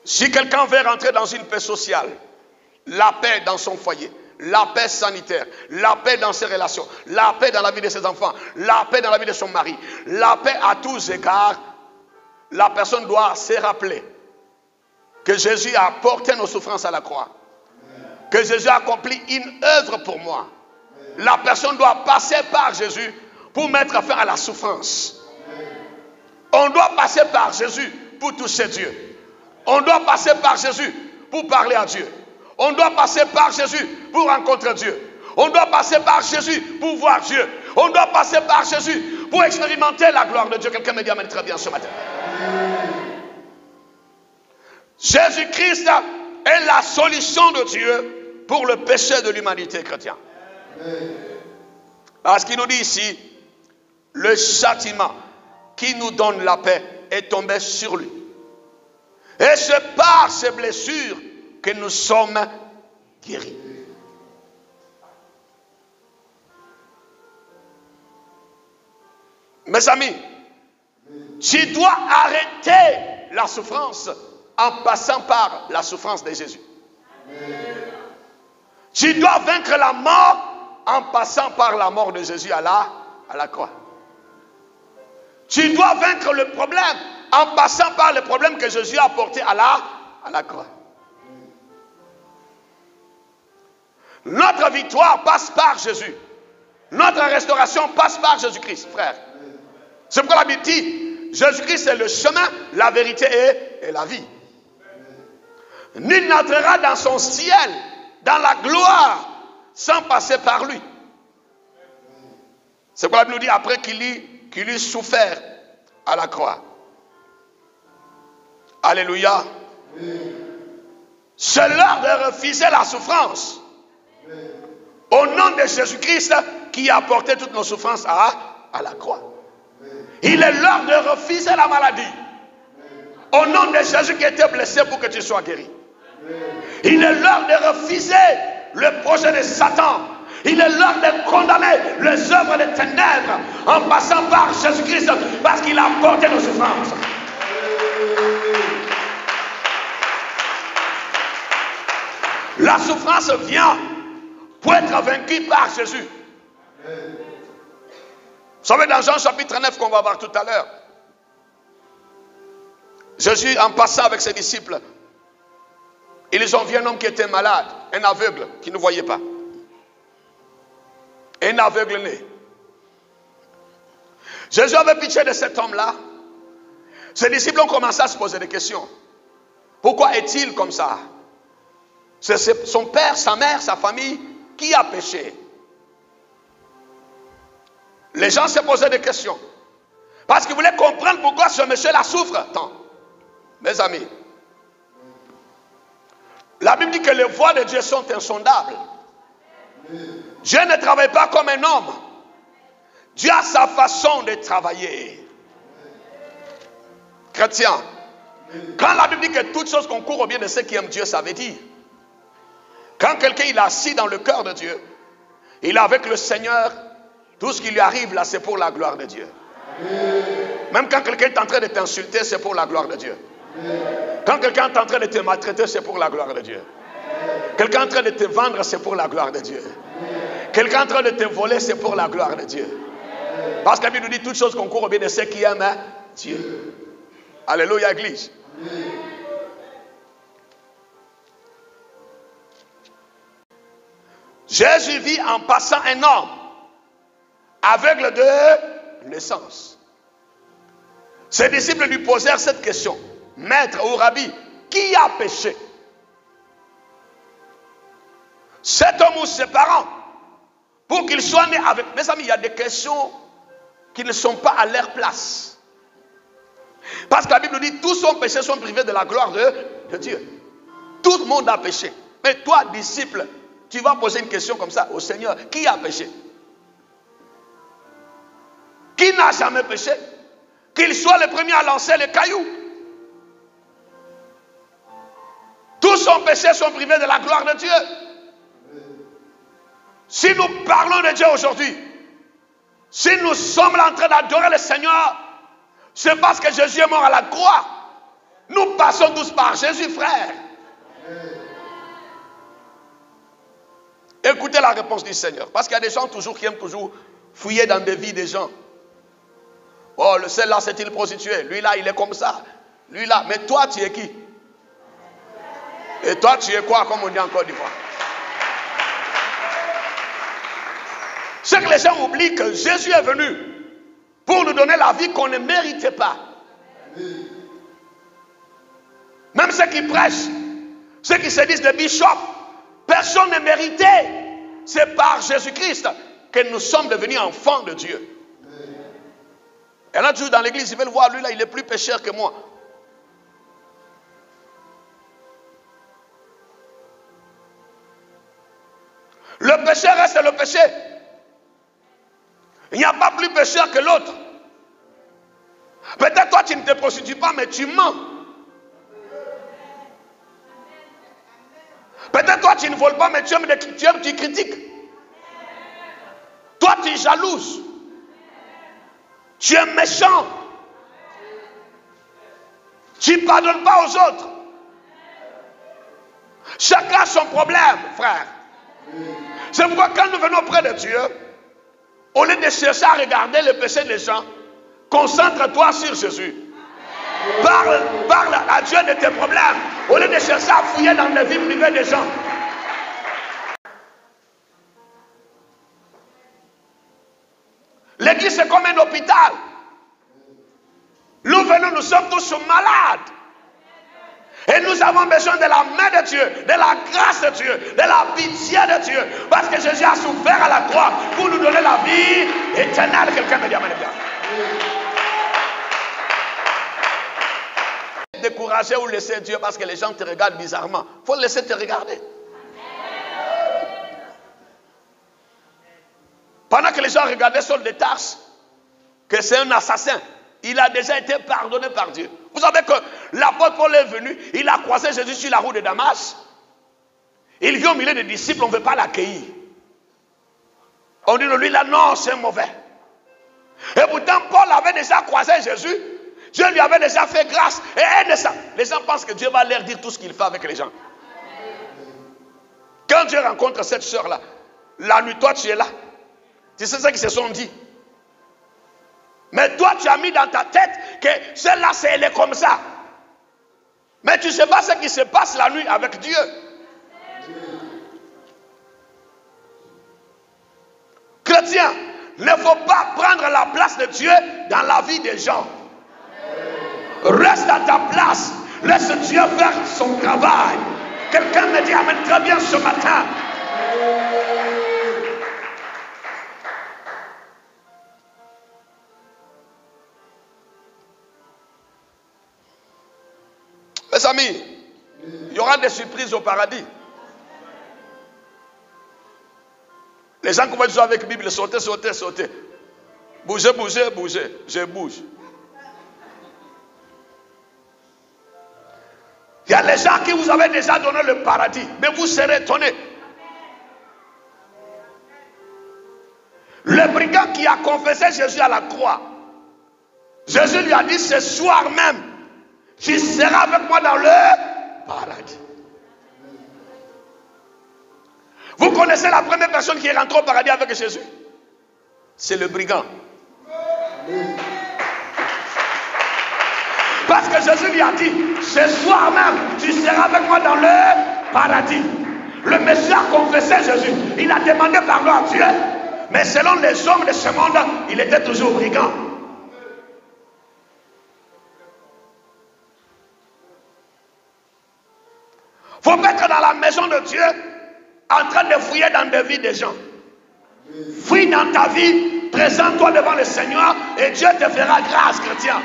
Si quelqu'un veut rentrer dans une paix sociale, la paix dans son foyer, la paix sanitaire, la paix dans ses relations, la paix dans la vie de ses enfants, la paix dans la vie de son mari, la paix à tous égards, la personne doit se rappeler que Jésus a porté nos souffrances à la croix, que Jésus a accompli une œuvre pour moi. La personne doit passer par Jésus pour mettre fin à la souffrance. On doit passer par Jésus pour toucher Dieu. On doit passer par Jésus pour parler à Dieu. On doit passer par Jésus pour rencontrer Dieu. On doit passer par Jésus pour voir Dieu. On doit passer par Jésus pour expérimenter la gloire de Dieu. Quelqu'un me dit amen très bien ce matin. Jésus-Christ est la solution de Dieu pour le péché de l'humanité chrétienne. Parce qu'il nous dit ici, le châtiment qui nous donne la paix est tombé sur lui. Et c'est par ces blessures que nous sommes guéris. Mes amis, tu dois arrêter la souffrance en passant par la souffrance de Jésus. Tu dois vaincre la mort en passant par la mort de Jésus à la croix. Tu dois vaincre le problème en passant par le problème que Jésus a apporté à la croix. Notre victoire passe par Jésus. Notre restauration passe par Jésus-Christ, frère. C'est pourquoi la Bible dit, Jésus-Christ est le chemin, la vérité et la vie. Nul n'entrera dans son ciel, dans la gloire, sans passer par lui. C'est pourquoi la Bible nous dit, après qu'il eut souffert à la croix. Alléluia. C'est l'heure de refuser la souffrance. Au nom de Jésus-Christ qui a porté toutes nos souffrances à la croix. Il est l'heure de refuser la maladie. Au nom de Jésus qui a été blessé pour que tu sois guéri. Il est l'heure de refuser le projet de Satan. Il est l'heure de condamner les œuvres des ténèbres en passant par Jésus-Christ parce qu'il a porté nos souffrances. La souffrance vient pour être vaincue par Jésus. Vous savez, dans Jean chapitre 9 qu'on va voir tout à l'heure, Jésus, en passant avec ses disciples, ils ont vu un homme qui était malade, un aveugle, qui ne voyait pas. Un aveugle né. Jésus avait pitié de cet homme-là. Ses disciples ont commencé à se poser des questions. Pourquoi est-il comme ça? C'est son père, sa mère, sa famille qui a péché. Les gens se posaient des questions. Parce qu'ils voulaient comprendre pourquoi ce monsieur-là souffre tant. Mes amis, la Bible dit que les voies de Dieu sont insondables. Dieu ne travaille pas comme un homme. Dieu a sa façon de travailler. Chrétien, quand la Bible dit que toutes choses concourent au bien de ceux qui aiment Dieu, ça veut dire, quand quelqu'un il est assis dans le cœur de Dieu, il est avec le Seigneur, tout ce qui lui arrive là, c'est pour la gloire de Dieu. Même quand quelqu'un est en train de t'insulter, c'est pour la gloire de Dieu. Quand quelqu'un est en train de te maltraiter, c'est pour la gloire de Dieu. Quelqu'un est en train de te vendre, c'est pour la gloire de Dieu. Quelqu'un est en train de te voler, c'est pour la gloire de Dieu. Parce que la Bible nous dit toutes choses concourent au bien de ceux qui aiment Dieu. Alléluia, Église. Jésus vit en passant un homme aveugle de naissance. Ses disciples lui posèrent cette question. Maître ou rabbi, qui a péché? Cet homme ou ses parents, pour qu'il soit né avec... Mes amis, il y a des questions qui ne sont pas à leur place. Parce que la Bible dit, tous sont péchés, sont privés de la gloire de Dieu. Tout le monde a péché. Mais toi, disciple, tu vas poser une question comme ça au Seigneur. Qui a péché? Qui n'a jamais péché? qu'il soit le premier à lancer les cailloux. Tous son péché sont privés de la gloire de Dieu. Si nous parlons de Dieu aujourd'hui, si nous sommes en train d'adorer le Seigneur, c'est parce que Jésus est mort à la croix. Nous passons tous par Jésus, frère. Écoutez la réponse du Seigneur. Parce qu'il y a des gens toujours qui aiment toujours fouiller dans des vies des gens. Oh, celle-là, c'est-il prostitué? Lui-là, il est comme ça. Lui-là. Mais toi, tu es qui? Et toi, tu es quoi, comme on dit en Côte d'Ivoire? C'est que les gens oublient que Jésus est venu pour nous donner la vie qu'on ne méritait pas. Même ceux qui prêchent, ceux qui se disent des bishops, personne ne méritait. C'est par Jésus-Christ que nous sommes devenus enfants de Dieu. Et là, toujours dans l'église, ils veulent voir, lui là, il est plus pécheur que moi. Le péché reste le péché. Il n'y a pas plus pécheur que l'autre. Peut-être toi, tu ne te prostitues pas, mais tu mens. Peut-être toi, tu ne voles pas, mais tu critiques. Toi, tu es jalouse. Tu es méchant. Tu ne pardonnes pas aux autres. Chacun a son problème, frère. C'est pourquoi quand nous venons près de Dieu, au lieu de chercher à regarder le péché des gens, concentre-toi sur Jésus. Parle à Dieu de tes problèmes, au lieu de chercher à fouiller dans la vie privée des gens. L'église c'est comme un hôpital. Nous venons, nous sommes tous malades. Et nous avons besoin de la main de Dieu, de la grâce de Dieu, de la pitié de Dieu. Parce que Jésus a souffert à la croix pour nous donner la vie éternelle. Quelqu'un me dit amen. Décourager ou laisser Dieu parce que les gens te regardent bizarrement. Il faut laisser te regarder. Pendant que les gens regardaient Saul de Tarse, que c'est un assassin, il a déjà été pardonné par Dieu. Vous savez que l'apôtre Paul est venu, il a croisé Jésus sur la route de Damas. Il vient au milieu des disciples, on ne veut pas l'accueillir. On dit de lui là, non, c'est mauvais. Et pourtant, Paul avait déjà croisé Jésus. Dieu lui avait déjà fait grâce. Et les gens pensent que Dieu va leur dire tout ce qu'il fait avec les gens. Quand Dieu rencontre cette soeur-là, la nuit, toi tu es là. Tu sais ce qu'ils se sont dit. Mais toi, tu as mis dans ta tête que celle-là, elle est comme ça. Mais tu ne sais pas ce qui se passe la nuit avec Dieu. Chrétien, il ne faut pas prendre la place de Dieu dans la vie des gens. Reste à ta place. Laisse Dieu faire son travail. Quelqu'un me dit amen très bien ce matin. Mes amis, il y aura des surprises au paradis. Les gens qui vont jouer avec la Bible, sauter. Bougez, je bouge. Il y a les gens qui vous avaient déjà donné le paradis, mais vous serez étonnés. Le brigand qui a confessé Jésus à la croix, Jésus lui a dit ce soir même, tu seras avec moi dans le paradis. Vous connaissez la première personne qui est rentrée au paradis avec Jésus? C'est le brigand. Parce que Jésus lui a dit, ce soir même, tu seras avec moi dans le paradis. Le Messie a confessé Jésus. Il a demandé pardon à Dieu. Mais selon les hommes de ce monde, il était toujours brigand. Il faut pas être dans la maison de Dieu en train de fouiller dans des vies des gens. Fouille dans ta vie, présente-toi devant le Seigneur et Dieu te fera grâce, chrétien.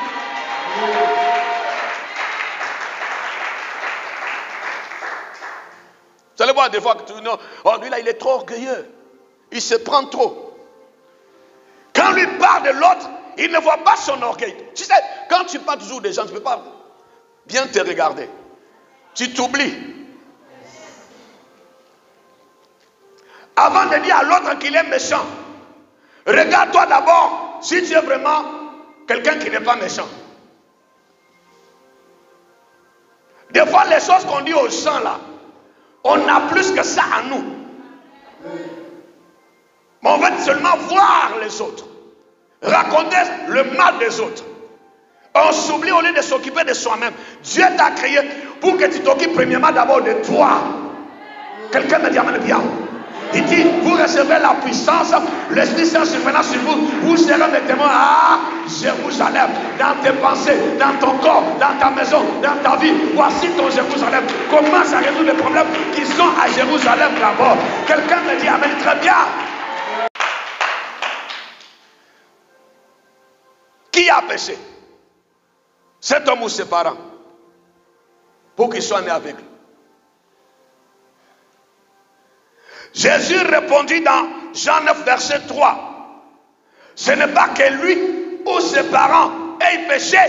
Vous allez voir des fois que tout le monde, oh lui là il est trop orgueilleux, il se prend trop. Quand lui parle de l'autre, il ne voit pas son orgueil. Tu sais, quand tu parles toujours des gens, tu ne peux pas bien te regarder. Tu t'oublies. Avant de dire à l'autre qu'il est méchant, regarde-toi d'abord si tu es vraiment quelqu'un qui n'est pas méchant. Des fois, les choses qu'on dit aux gens là, on a plus que ça à nous. Mais on veut seulement voir les autres, raconter le mal des autres. On s'oublie au lieu de s'occuper de soi-même. Dieu t'a créé pour que tu t'occupes premièrement d'abord de toi. Quelqu'un me dit amen bien. Il dit, vous recevez la puissance, l'Esprit Saint survenant sur vous, vous serez des témoins à Jérusalem, dans tes pensées, dans ton corps, dans ta maison, dans ta vie. Voici ton Jérusalem. Commence à résoudre les problèmes qui sont à Jérusalem d'abord. Quelqu'un me dit amen, très bien. Qui a péché? Cet homme ou ses parents, pour qu'il soit né aveugle. Jésus répondit dans Jean 9, verset 3. Ce n'est pas que lui ou ses parents aient péché.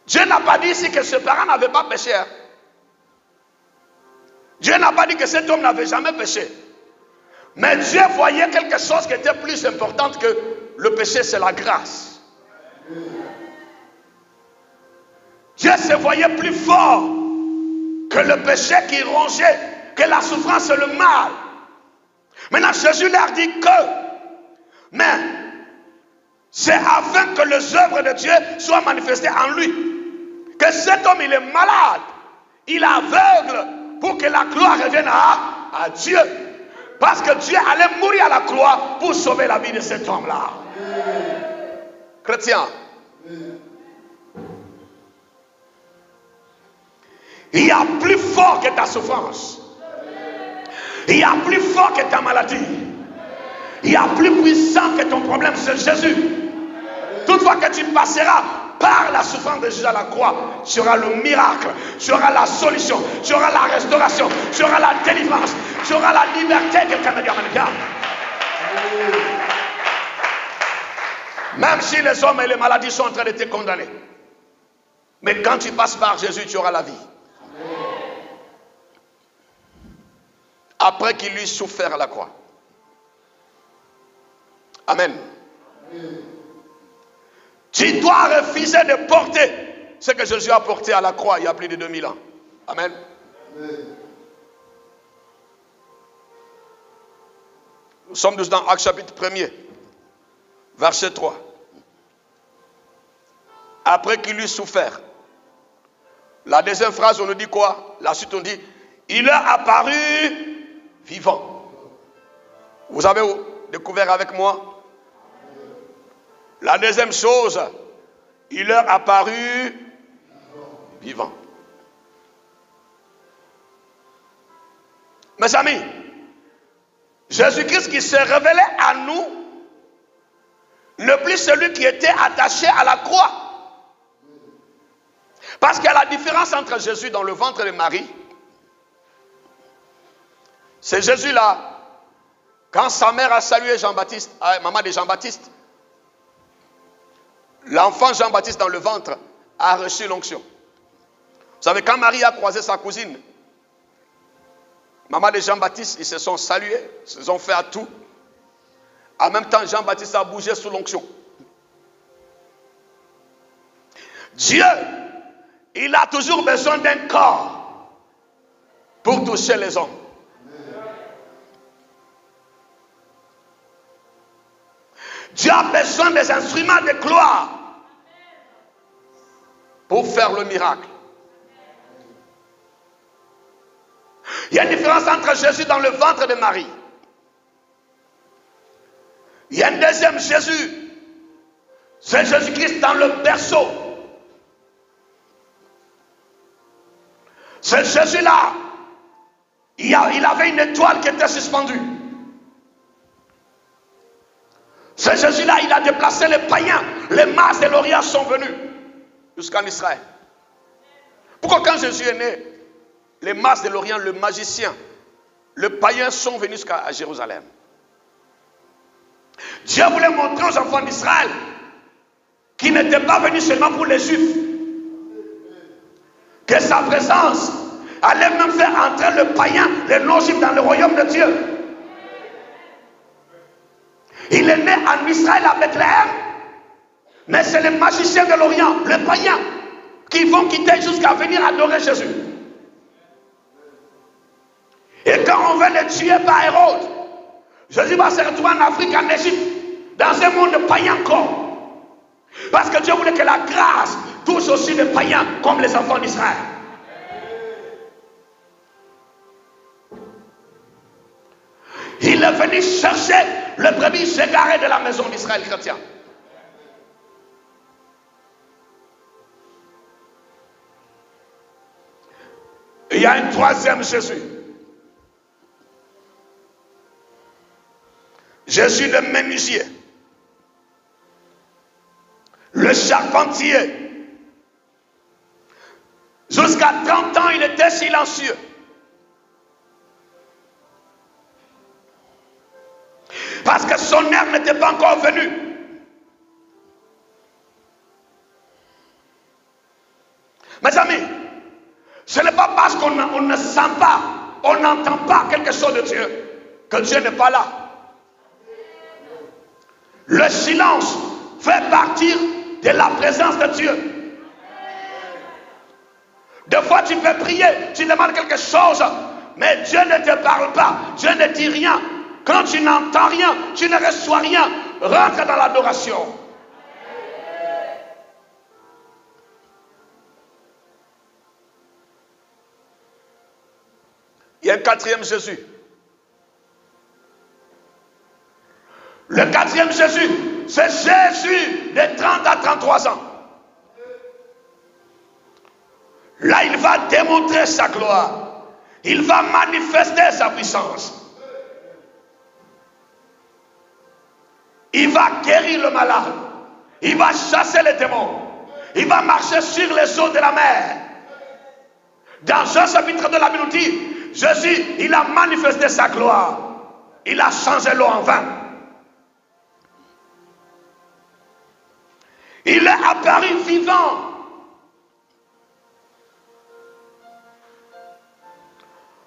Dieu n'a pas dit ici que ses parents n'avaient pas péché. Hein? Dieu n'a pas dit que cet homme n'avait jamais péché. Mais Dieu voyait quelque chose qui était plus important que le péché, c'est la grâce. Dieu se voyait plus fort que le péché qui rongeait, que la souffrance et le mal. Maintenant, Jésus leur dit que, mais c'est afin que les œuvres de Dieu soient manifestées en lui. Que cet homme, il est malade, il est aveugle, pour que la gloire revienne à Dieu. Parce que Dieu allait mourir à la croix pour sauver la vie de cet homme-là. Chrétien, il y a plus fort que ta souffrance. Il y a plus fort que ta maladie. Il y a plus puissant que ton problème, c'est Jésus. Toutefois que tu passeras par la souffrance de Jésus à la croix, tu auras le miracle, tu auras la solution, tu auras la restauration, tu auras la délivrance, tu auras la liberté. Quelqu'un me dit amen. Même si les hommes et les maladies sont en train de te condamner. Mais quand tu passes par Jésus, tu auras la vie. Après qu'il lui souffert à la croix. Amen. Tu dois refuser de porter ce que Jésus a porté à la croix il y a plus de 2000 ans. Amen. Nous sommes dans Actes chapitre 1er, verset 3. Après qu'il lui souffert. La deuxième phrase, on nous dit quoi? La suite, on dit, il leur apparu vivant. Vous avez découvert avec moi? La deuxième chose, il leur apparut vivant. Mes amis, Jésus-Christ qui s'est révélé à nous, ne plus celui qui était attaché à la croix. Parce qu'il y a la différence entre Jésus dans le ventre de Marie. C'est Jésus-là, quand sa mère a salué Jean-Baptiste, maman de Jean-Baptiste, l'enfant Jean-Baptiste dans le ventre a reçu l'onction. Vous savez, quand Marie a croisé sa cousine, maman de Jean-Baptiste, ils se sont salués, ils se sont fait à tout. En même temps, Jean-Baptiste a bougé sous l'onction. Dieu, il a toujours besoin d'un corps pour toucher les hommes. Dieu a besoin des instruments de gloire pour faire le miracle. Il y a une différence entre Jésus dans le ventre de Marie. Il y a un deuxième Jésus. C'est Jésus-Christ dans le berceau. C'est Jésus-là. Il avait une étoile qui était suspendue. C'est Jésus-là, il a déplacé les païens. Les masses de l'Orient sont venus jusqu'en Israël. Pourquoi quand Jésus est né, les masses de l'Orient, le magicien, les païens sont venus jusqu'à Jérusalem? Dieu voulait montrer aux enfants d'Israël qu'il n'était pas venu seulement pour les Juifs, que sa présence allait même faire entrer le païen, les non-juifs dans le royaume de Dieu. Il est né en Israël à Bethléem, mais c'est les magiciens de l'Orient, les païens, qui vont quitter jusqu'à venir adorer Jésus. Et quand on veut le tuer par Hérode, Jésus va se retrouver en Afrique, en Égypte, dans un monde païen encore. Parce que Dieu voulait que la grâce touche aussi les païens comme les enfants d'Israël. Il est venu chercher le brebis égaré de la maison d'Israël chrétien. Il y a un troisième Jésus. Jésus le menuisier, le charpentier. Jusqu'à 30 ans, il était silencieux. Parce que son heure n'était pas encore venue. Mes amis, ce n'est pas parce qu'on ne sent pas, on n'entend pas quelque chose de Dieu, que Dieu n'est pas là. Le silence fait partie de la présence de Dieu. Des fois tu peux prier, tu demandes quelque chose, mais Dieu ne te parle pas, Dieu ne dit rien. Quand tu n'entends rien, tu ne reçois rien, rentre dans l'adoration. Il y a un quatrième Jésus. Le quatrième Jésus, c'est Jésus de 30 à 33 ans. Là, il va démontrer sa gloire. Il va manifester sa puissance. Il va guérir le malade. Il va chasser les démons. Il va marcher sur les eaux de la mer. Dans Jean chapitre 2, la Bible dit, Jésus, il a manifesté sa gloire. Il a changé l'eau en vin. Il est apparu vivant.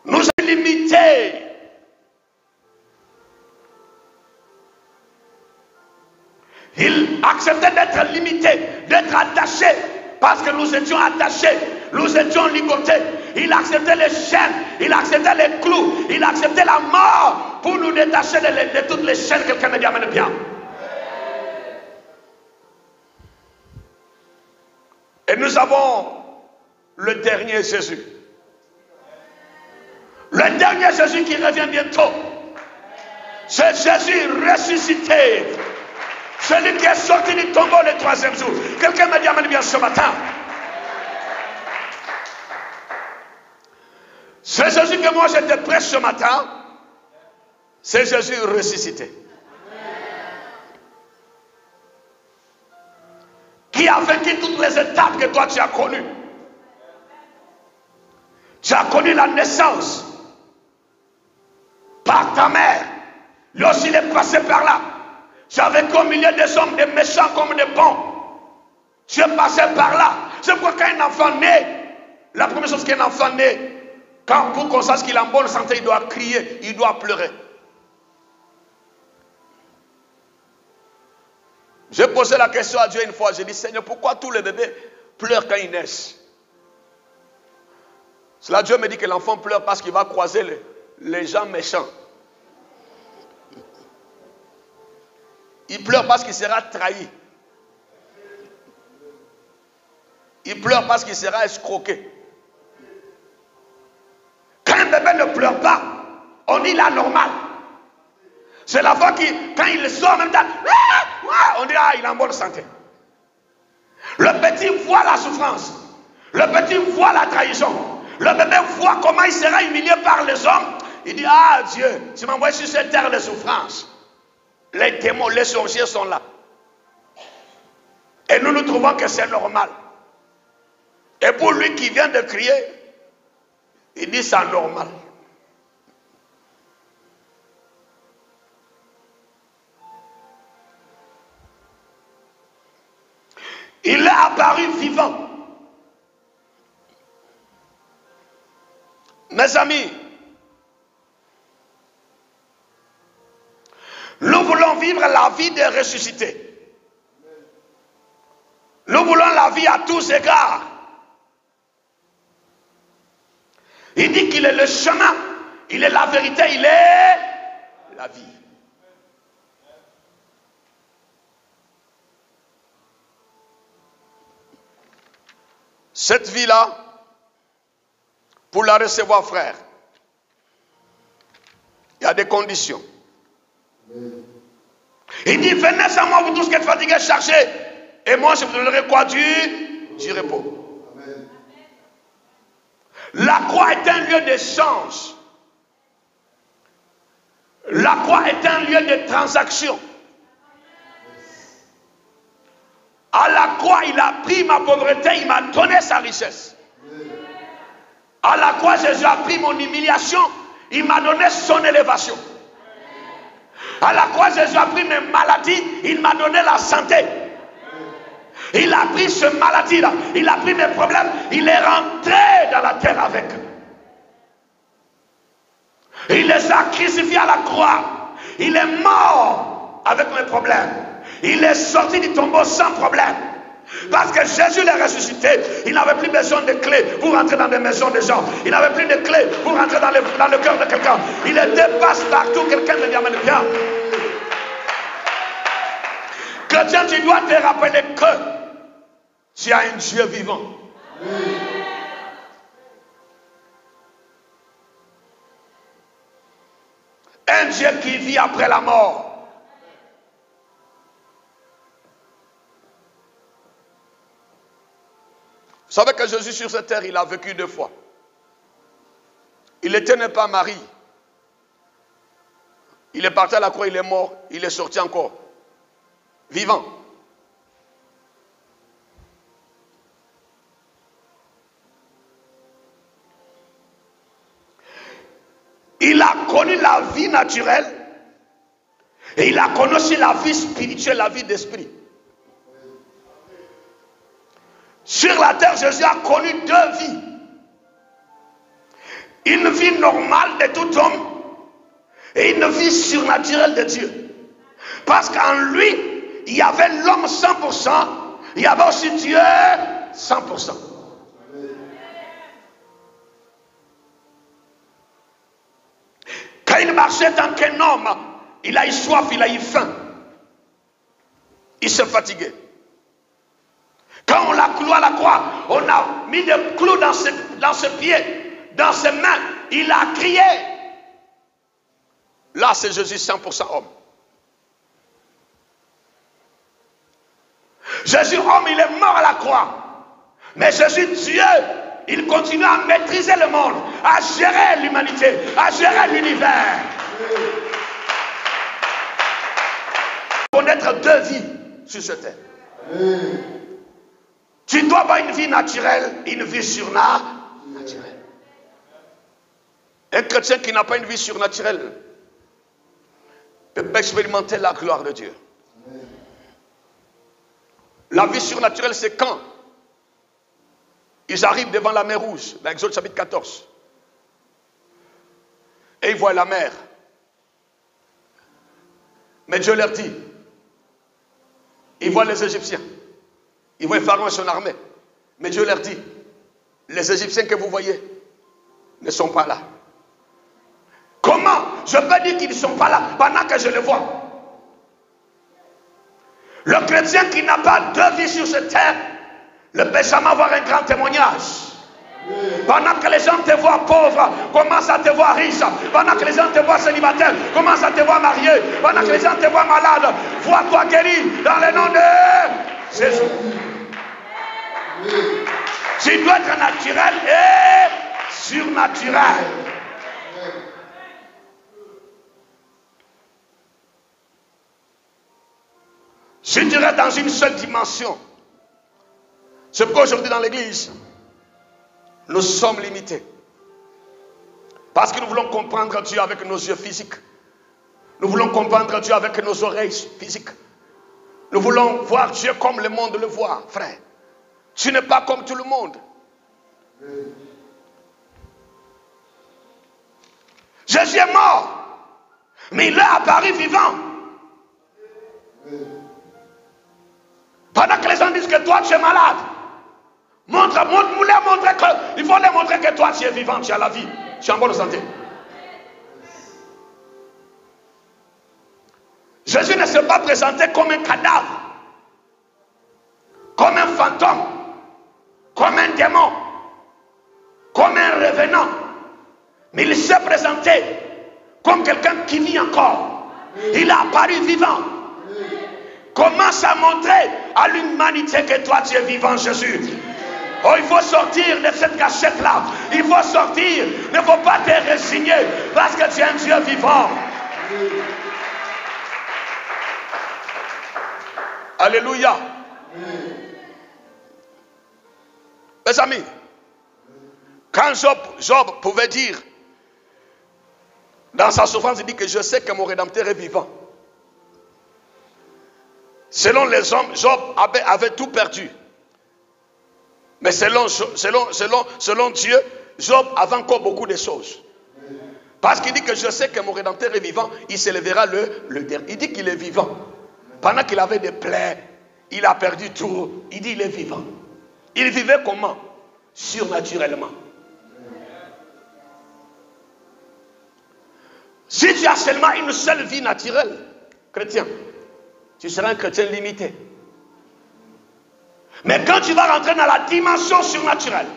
Nous sommes limités. Il acceptait d'être limité, d'être attaché, parce que nous étions attachés, nous étions ligotés. Il acceptait les chaînes, il acceptait les clous, il acceptait la mort pour nous détacher de toutes les chaînes. Quelqu'un me dit amen bien. Et nous avons le dernier Jésus. Le dernier Jésus qui revient bientôt. C'est Jésus ressuscité. Celui qui est sorti du tombeau le troisième jour. Quelqu'un m'a dit amen bien ce matin. C'est Jésus que moi j'étais prêche ce matin. C'est Jésus ressuscité. Qui a vaincu toutes les étapes que toi tu as connues. Tu as connu la naissance par ta mère. Lui aussi il est passé par là. Tu as vécu au milieu des hommes, des méchants comme des bons. Tu es passé par là. C'est pourquoi quand un enfant naît, la première chose qu'un enfant naît, pour qu'on sache qu'il est en bonne santé, il doit crier, il doit pleurer. J'ai posé la question à Dieu une fois, j'ai dit, Seigneur, pourquoi tous les bébés pleurent quand ils naissent? Cela, Dieu me dit que l'enfant pleure parce qu'il va croiser les gens méchants. Il pleure parce qu'il sera trahi. Il pleure parce qu'il sera escroqué. Quand un bébé ne pleure pas, on dit la normale. C'est la fois quand il sort en même temps, on dit il est en bonne santé. Le petit voit la souffrance. Le petit voit la trahison. Le bébé voit comment il sera humilié par les hommes. Il dit, Dieu, tu m'envoies sur cette terre les souffrances. Les démons, les sorciers sont là. Et nous trouvons que c'est normal. Et pour lui qui vient de crier, il dit c'est normal. Il est apparu vivant. Mes amis, nous voulons vivre la vie des ressuscités. Nous voulons la vie à tous égards. Il dit qu'il est le chemin, il est la vérité, il est la vie. Cette vie-là, pour la recevoir, frère, il y a des conditions. Il dit, venez à moi, vous tous qui êtes fatigués, chargés, et moi je vous donnerai quoi? Du repos. Amen. La croix est un lieu d'échange. La croix est un lieu de transaction. À la croix, il a pris ma pauvreté, il m'a donné sa richesse. À la croix, Jésus a pris mon humiliation, il m'a donné son élévation. À la croix, Jésus a pris mes maladies, il m'a donné la santé. Il a pris ce maladie-là, il a pris mes problèmes, il est rentré dans la terre avec. Il les a crucifiés à la croix. Il est mort avec mes problèmes. Il est sorti du tombeau sans problème. Parce que Jésus l'a ressuscité. Il n'avait plus besoin de clés pour rentrer dans des maisons des gens. Il n'avait plus de clés pour rentrer dans le cœur de quelqu'un. Il les dépasse partout. Quelqu'un me dit amen bien. Chrétien, tu dois te rappeler que tu as un Dieu vivant. Un Dieu qui vit après la mort. Vous savez que Jésus sur cette terre, il a vécu 2 fois. Il n'était pas Marie. Il est parti à la croix, il est mort, il est sorti encore. Vivant. Il a connu la vie naturelle et il a connu aussi la vie spirituelle, la vie d'esprit. Sur la terre, Jésus a connu 2 vies. Une vie normale de tout homme et une vie surnaturelle de Dieu. Parce qu'en lui, il y avait l'homme 100%, il y avait aussi Dieu 100%. Quand il marchait en tant qu'un homme, il a eu soif, il a eu faim. Il s'est fatigué. Quand on l'a cloué à la croix, on a mis des clous dans ses pieds, dans ses mains. Il a crié. Là, c'est Jésus 100% homme. Jésus homme, il est mort à la croix. Mais Jésus Dieu, il continue à maîtriser le monde, à gérer l'humanité, à gérer l'univers. Connaître 2 vies sur cette terre. Tu dois avoir une vie naturelle, une vie surnaturelle. Un chrétien qui n'a pas une vie surnaturelle ne peut pas expérimenter la gloire de Dieu. La vie surnaturelle, c'est quand ils arrivent devant la mer Rouge, dans Exode chapitre 14. Et ils voient la mer. Mais Dieu leur dit, ils voient les Égyptiens. Ils voient Pharaon et son armée. Mais Dieu leur dit, les Égyptiens que vous voyez ne sont pas là. Comment je peux dire qu'ils ne sont pas là pendant que je les vois? Le chrétien qui n'a pas 2 vies sur cette terre ne peut jamais avoir un grand témoignage. Pendant que les gens te voient pauvre, commence à te voir riche. Pendant que les gens te voient célibataire, commence à te voir marié. Pendant que les gens te voient malade, vois-toi guéri dans le nom de Jésus. Tu dois être naturel et surnaturel. Je dirais dans une seule dimension. C'est pourquoi aujourd'hui dans l'église, nous sommes limités. Parce que nous voulons comprendre Dieu avec nos yeux physiques. Nous voulons comprendre Dieu avec nos oreilles physiques. Nous voulons voir Dieu comme le monde le voit, frère. Tu n'es pas comme tout le monde. Jésus est mort, mais il est apparu vivant. Pendant que les gens disent que toi tu es malade, il faut leur montrer que toi tu es vivant, tu as la vie, tu es en bonne santé. Jésus ne s'est pas présenté comme un cadavre, comme un fantôme, comme un démon, comme un revenant. Mais il s'est présenté comme quelqu'un qui vit encore. Il a apparu vivant. Commence à montrer à l'humanité que toi tu es vivant, Jésus. Oh, il faut sortir de cette cachette-là. Il faut sortir. Il ne faut pas te résigner parce que tu es un Dieu vivant. Alléluia. Mes amis, quand Job pouvait dire, dans sa souffrance, il dit que je sais que mon Rédempteur est vivant. Selon les hommes, Job avait tout perdu. Mais selon Dieu, Job avait encore beaucoup de choses. Parce qu'il dit que je sais que mon Rédempteur est vivant, il s'élèvera le dernier. Il dit qu'il est vivant. Pendant qu'il avait des plaies, il a perdu tout. Il dit il est vivant. Il vivait comment? Surnaturellement. Si tu as seulement une seule vie naturelle, chrétien, tu seras un chrétien limité. Mais quand tu vas rentrer dans la dimension surnaturelle,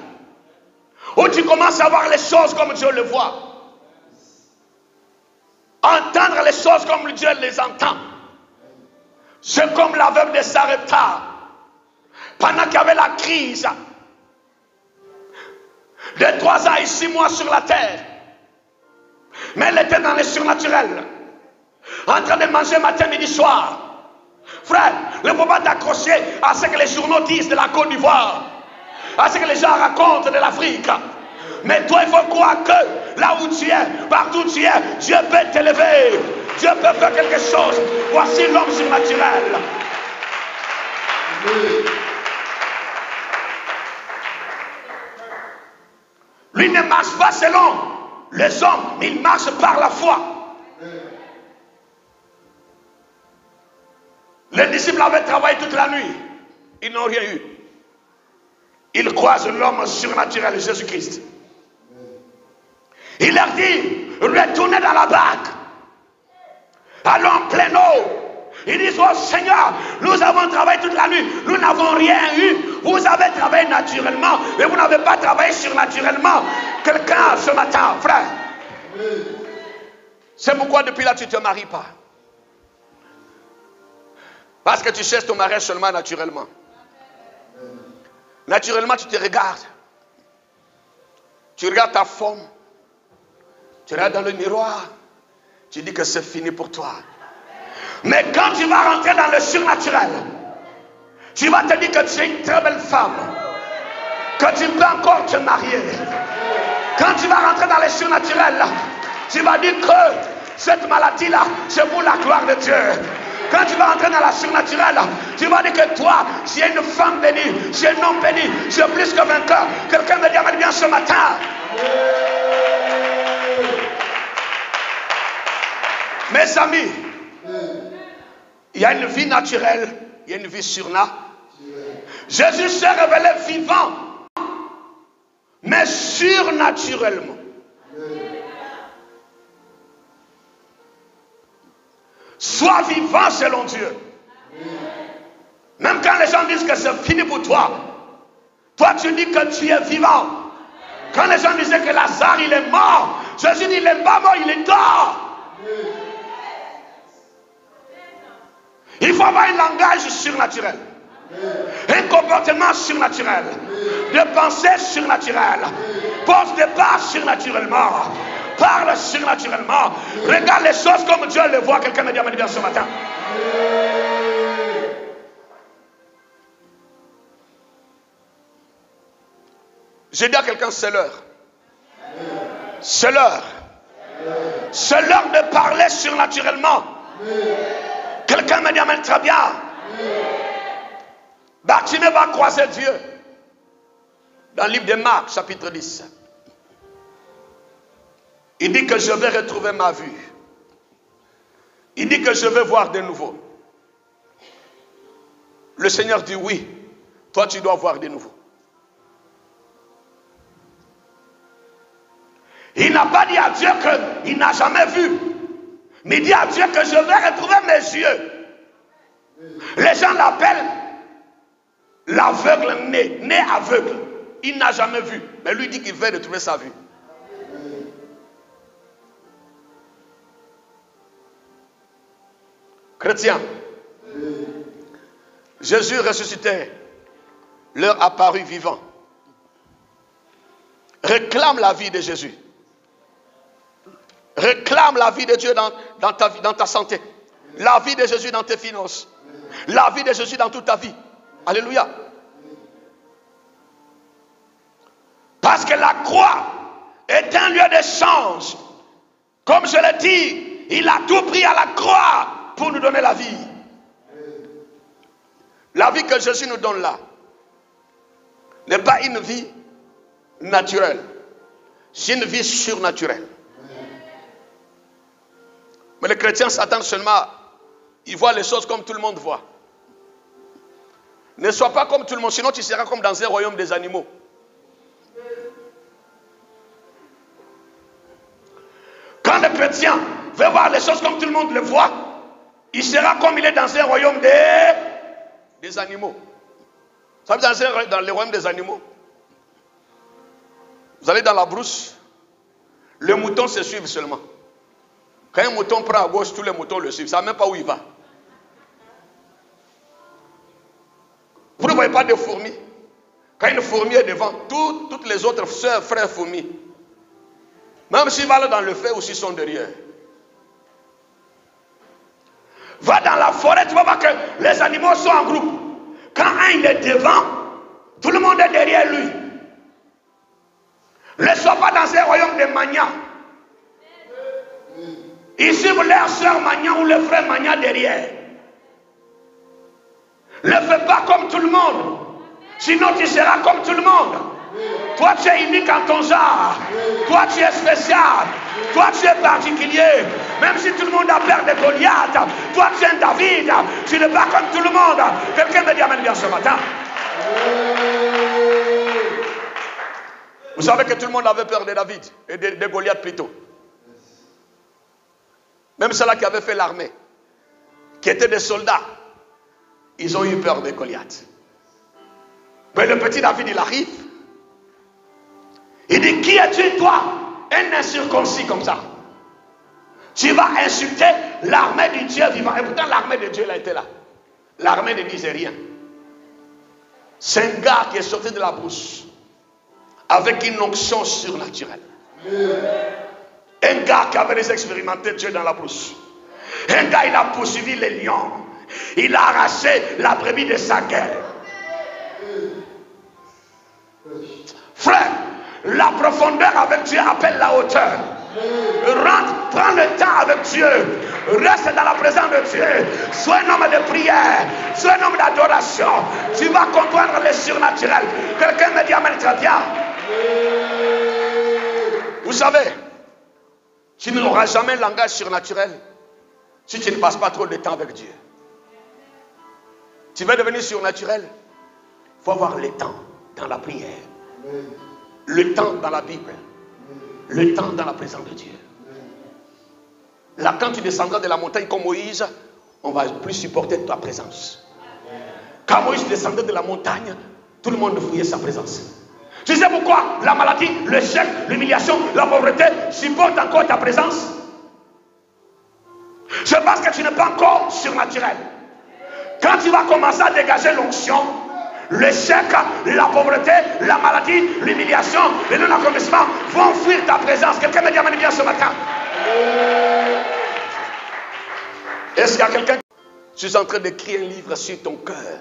où tu commences à voir les choses comme Dieu le voit, entendre les choses comme Dieu les entend, c'est comme la veuve de Sarepta, pendant qu'il y avait la crise de 3 ans et 6 mois sur la terre, mais elle était dans le surnaturel, en train de manger matin, midi, soir. Frère, ne faut pas t'accrocher à ce que les journaux disent de la Côte d'Ivoire, à ce que les gens racontent de l'Afrique. Mais toi, il faut croire que là où tu es, partout où tu es, Dieu peut t'élever. Dieu peut faire quelque chose. Voici l'homme surnaturel. Lui ne marche pas selon les hommes, mais il marche par la foi. Les disciples avaient travaillé toute la nuit. Ils n'ont rien eu. Ils croisent l'homme surnaturel, Jésus-Christ. Il leur dit, retournez dans la barque. Allons en plein eau. Ils disent, oh Seigneur, nous avons travaillé toute la nuit. Nous n'avons rien eu. Vous avez travaillé naturellement, mais vous n'avez pas travaillé surnaturellement. Quelqu'un ce matin, frère. C'est pourquoi depuis là, tu ne te maries pas. Parce que tu cherches ton mariage seulement naturellement. Naturellement, tu te regardes. Tu regardes ta forme. Tu regardes dans le miroir. Tu dis que c'est fini pour toi. Mais quand tu vas rentrer dans le surnaturel, tu vas te dire que tu es une très belle femme. Que tu peux encore te marier. Quand tu vas rentrer dans le surnaturel, tu vas dire que cette maladie-là, c'est pour la gloire de Dieu. Quand tu vas entrer dans la surnaturelle, tu vas dire que toi, tu es une femme bénie, tu es un homme béni, tu es plus que vainqueur. Quelqu'un me dit, amène bien ce matin. Mes amis, il y a une vie naturelle, il y a une vie surnaturelle. Jésus s'est révélé vivant, mais surnaturellement. Sois vivant selon Dieu. Même quand les gens disent que c'est fini pour toi, toi tu dis que tu es vivant. Quand les gens disaient que Lazare il est mort, Jésus dit il n'est pas mort, il est dehors. Il faut avoir un langage surnaturel, un comportement surnaturel, des pensées surnaturelles, pose des pas surnaturellement, parle surnaturellement, regarde les choses comme Dieu les voit. Quelqu'un me dit bien ce matin. J'ai dit à quelqu'un, c'est l'heure. C'est l'heure. C'est l'heure de parler surnaturellement. Quelqu'un me dit, amen, très bien. Bartimée va croiser Dieu. Dans le livre de Marc, chapitre 10. Il dit que je vais retrouver ma vue. Il dit que je vais voir de nouveau. Le Seigneur dit oui, toi tu dois voir de nouveau. Il n'a pas dit à Dieu qu'il n'a jamais vu. Mais il dit à Dieu que je vais retrouver mes yeux. Les gens l'appellent l'aveugle né aveugle. Il n'a jamais vu. Mais lui dit qu'il veut retrouver sa vue. Chrétiens, Jésus ressuscité, leur apparu vivant. Réclame la vie de Jésus. Réclame la vie de Dieu dans ta vie, dans ta santé. La vie de Jésus dans tes finances. La vie de Jésus dans toute ta vie. Alléluia. Parce que la croix est un lieu d'échange. Comme je l'ai dit, il a tout pris à la croix pour nous donner la vie. La vie que Jésus nous donne là n'est pas une vie naturelle. C'est une vie surnaturelle. Mais les chrétiens s'attendent seulement, ils voient les choses comme tout le monde voit. Ne sois pas comme tout le monde, sinon tu seras comme dans un royaume des animaux. Quand le chrétien veut voir les choses comme tout le monde le voit, il sera comme il est dans un royaume des animaux. Vous savez, dans le royaume des animaux, vous allez dans la brousse, les moutons se suivent seulement. Quand un mouton prend à gauche, tous les moutons le suivent. Ça ne sait même pas où il va. Vous ne voyez pas de fourmis. Quand une fourmi est devant, toutes les autres sœurs, frères fourmis, même s'ils vont dans le feu ou s'ils sont derrière. Va dans la forêt, tu vas voir que les animaux sont en groupe. Quand un il est devant, tout le monde est derrière lui. Ne sois pas dans un royaume de manias. Ils suivent leur soeur Magna ou le frère Magna derrière. Ne fais pas comme tout le monde. Sinon tu seras comme tout le monde. Toi tu es unique en ton genre. Toi tu es spécial. Toi tu es particulier. Même si tout le monde a peur de Goliath, toi tu es un David. Tu n'es pas comme tout le monde. Quelqu'un me dit amen bien ce matin. Vous savez que tout le monde avait peur de David et de Goliath plutôt. Même ceux-là qui avaient fait l'armée, qui étaient des soldats, ils ont eu peur de Goliath. Mais le petit David, il arrive. Il dit, qui es-tu toi, un incirconcis comme ça? Tu vas insulter l'armée du Dieu vivant. Et pourtant l'armée de Dieu, elle était là. L'armée ne disait rien. C'est un gars qui est sorti de la brousse avec une onction surnaturelle. Un gars qui avait expérimenté Dieu dans la brousse. Un gars, il a poursuivi les lions. Il a arraché la brebis de sa gueule. Frère, la profondeur avec Dieu appelle la hauteur. Rentre, prends le temps avec Dieu. Reste dans la présence de Dieu. Sois un homme de prière. Sois un homme d'adoration. Tu vas comprendre le surnaturel. Quelqu'un me dit amen, très bien. Vous savez, tu n'auras jamais un langage surnaturel si tu ne passes pas trop de temps avec Dieu. Tu veux devenir surnaturel, il faut avoir le temps dans la prière, le temps dans la Bible, le temps dans la présence de Dieu. Là, quand tu descendras de la montagne comme Moïse, on ne va plus supporter ta présence. Quand Moïse descendait de la montagne, tout le monde fouillait sa présence. Tu sais pourquoi la maladie, l'échec, l'humiliation, la pauvreté supportent encore ta présence? C'est parce que tu n'es pas encore surnaturel. Quand tu vas commencer à dégager l'onction, l'échec, la pauvreté, la maladie, l'humiliation, le non-accomplissement vont fuir ta présence. Quelqu'un me dit amen bien ce matin. Est-ce qu'il y a quelqu'un qui est en train d'écrire un livre sur ton cœur?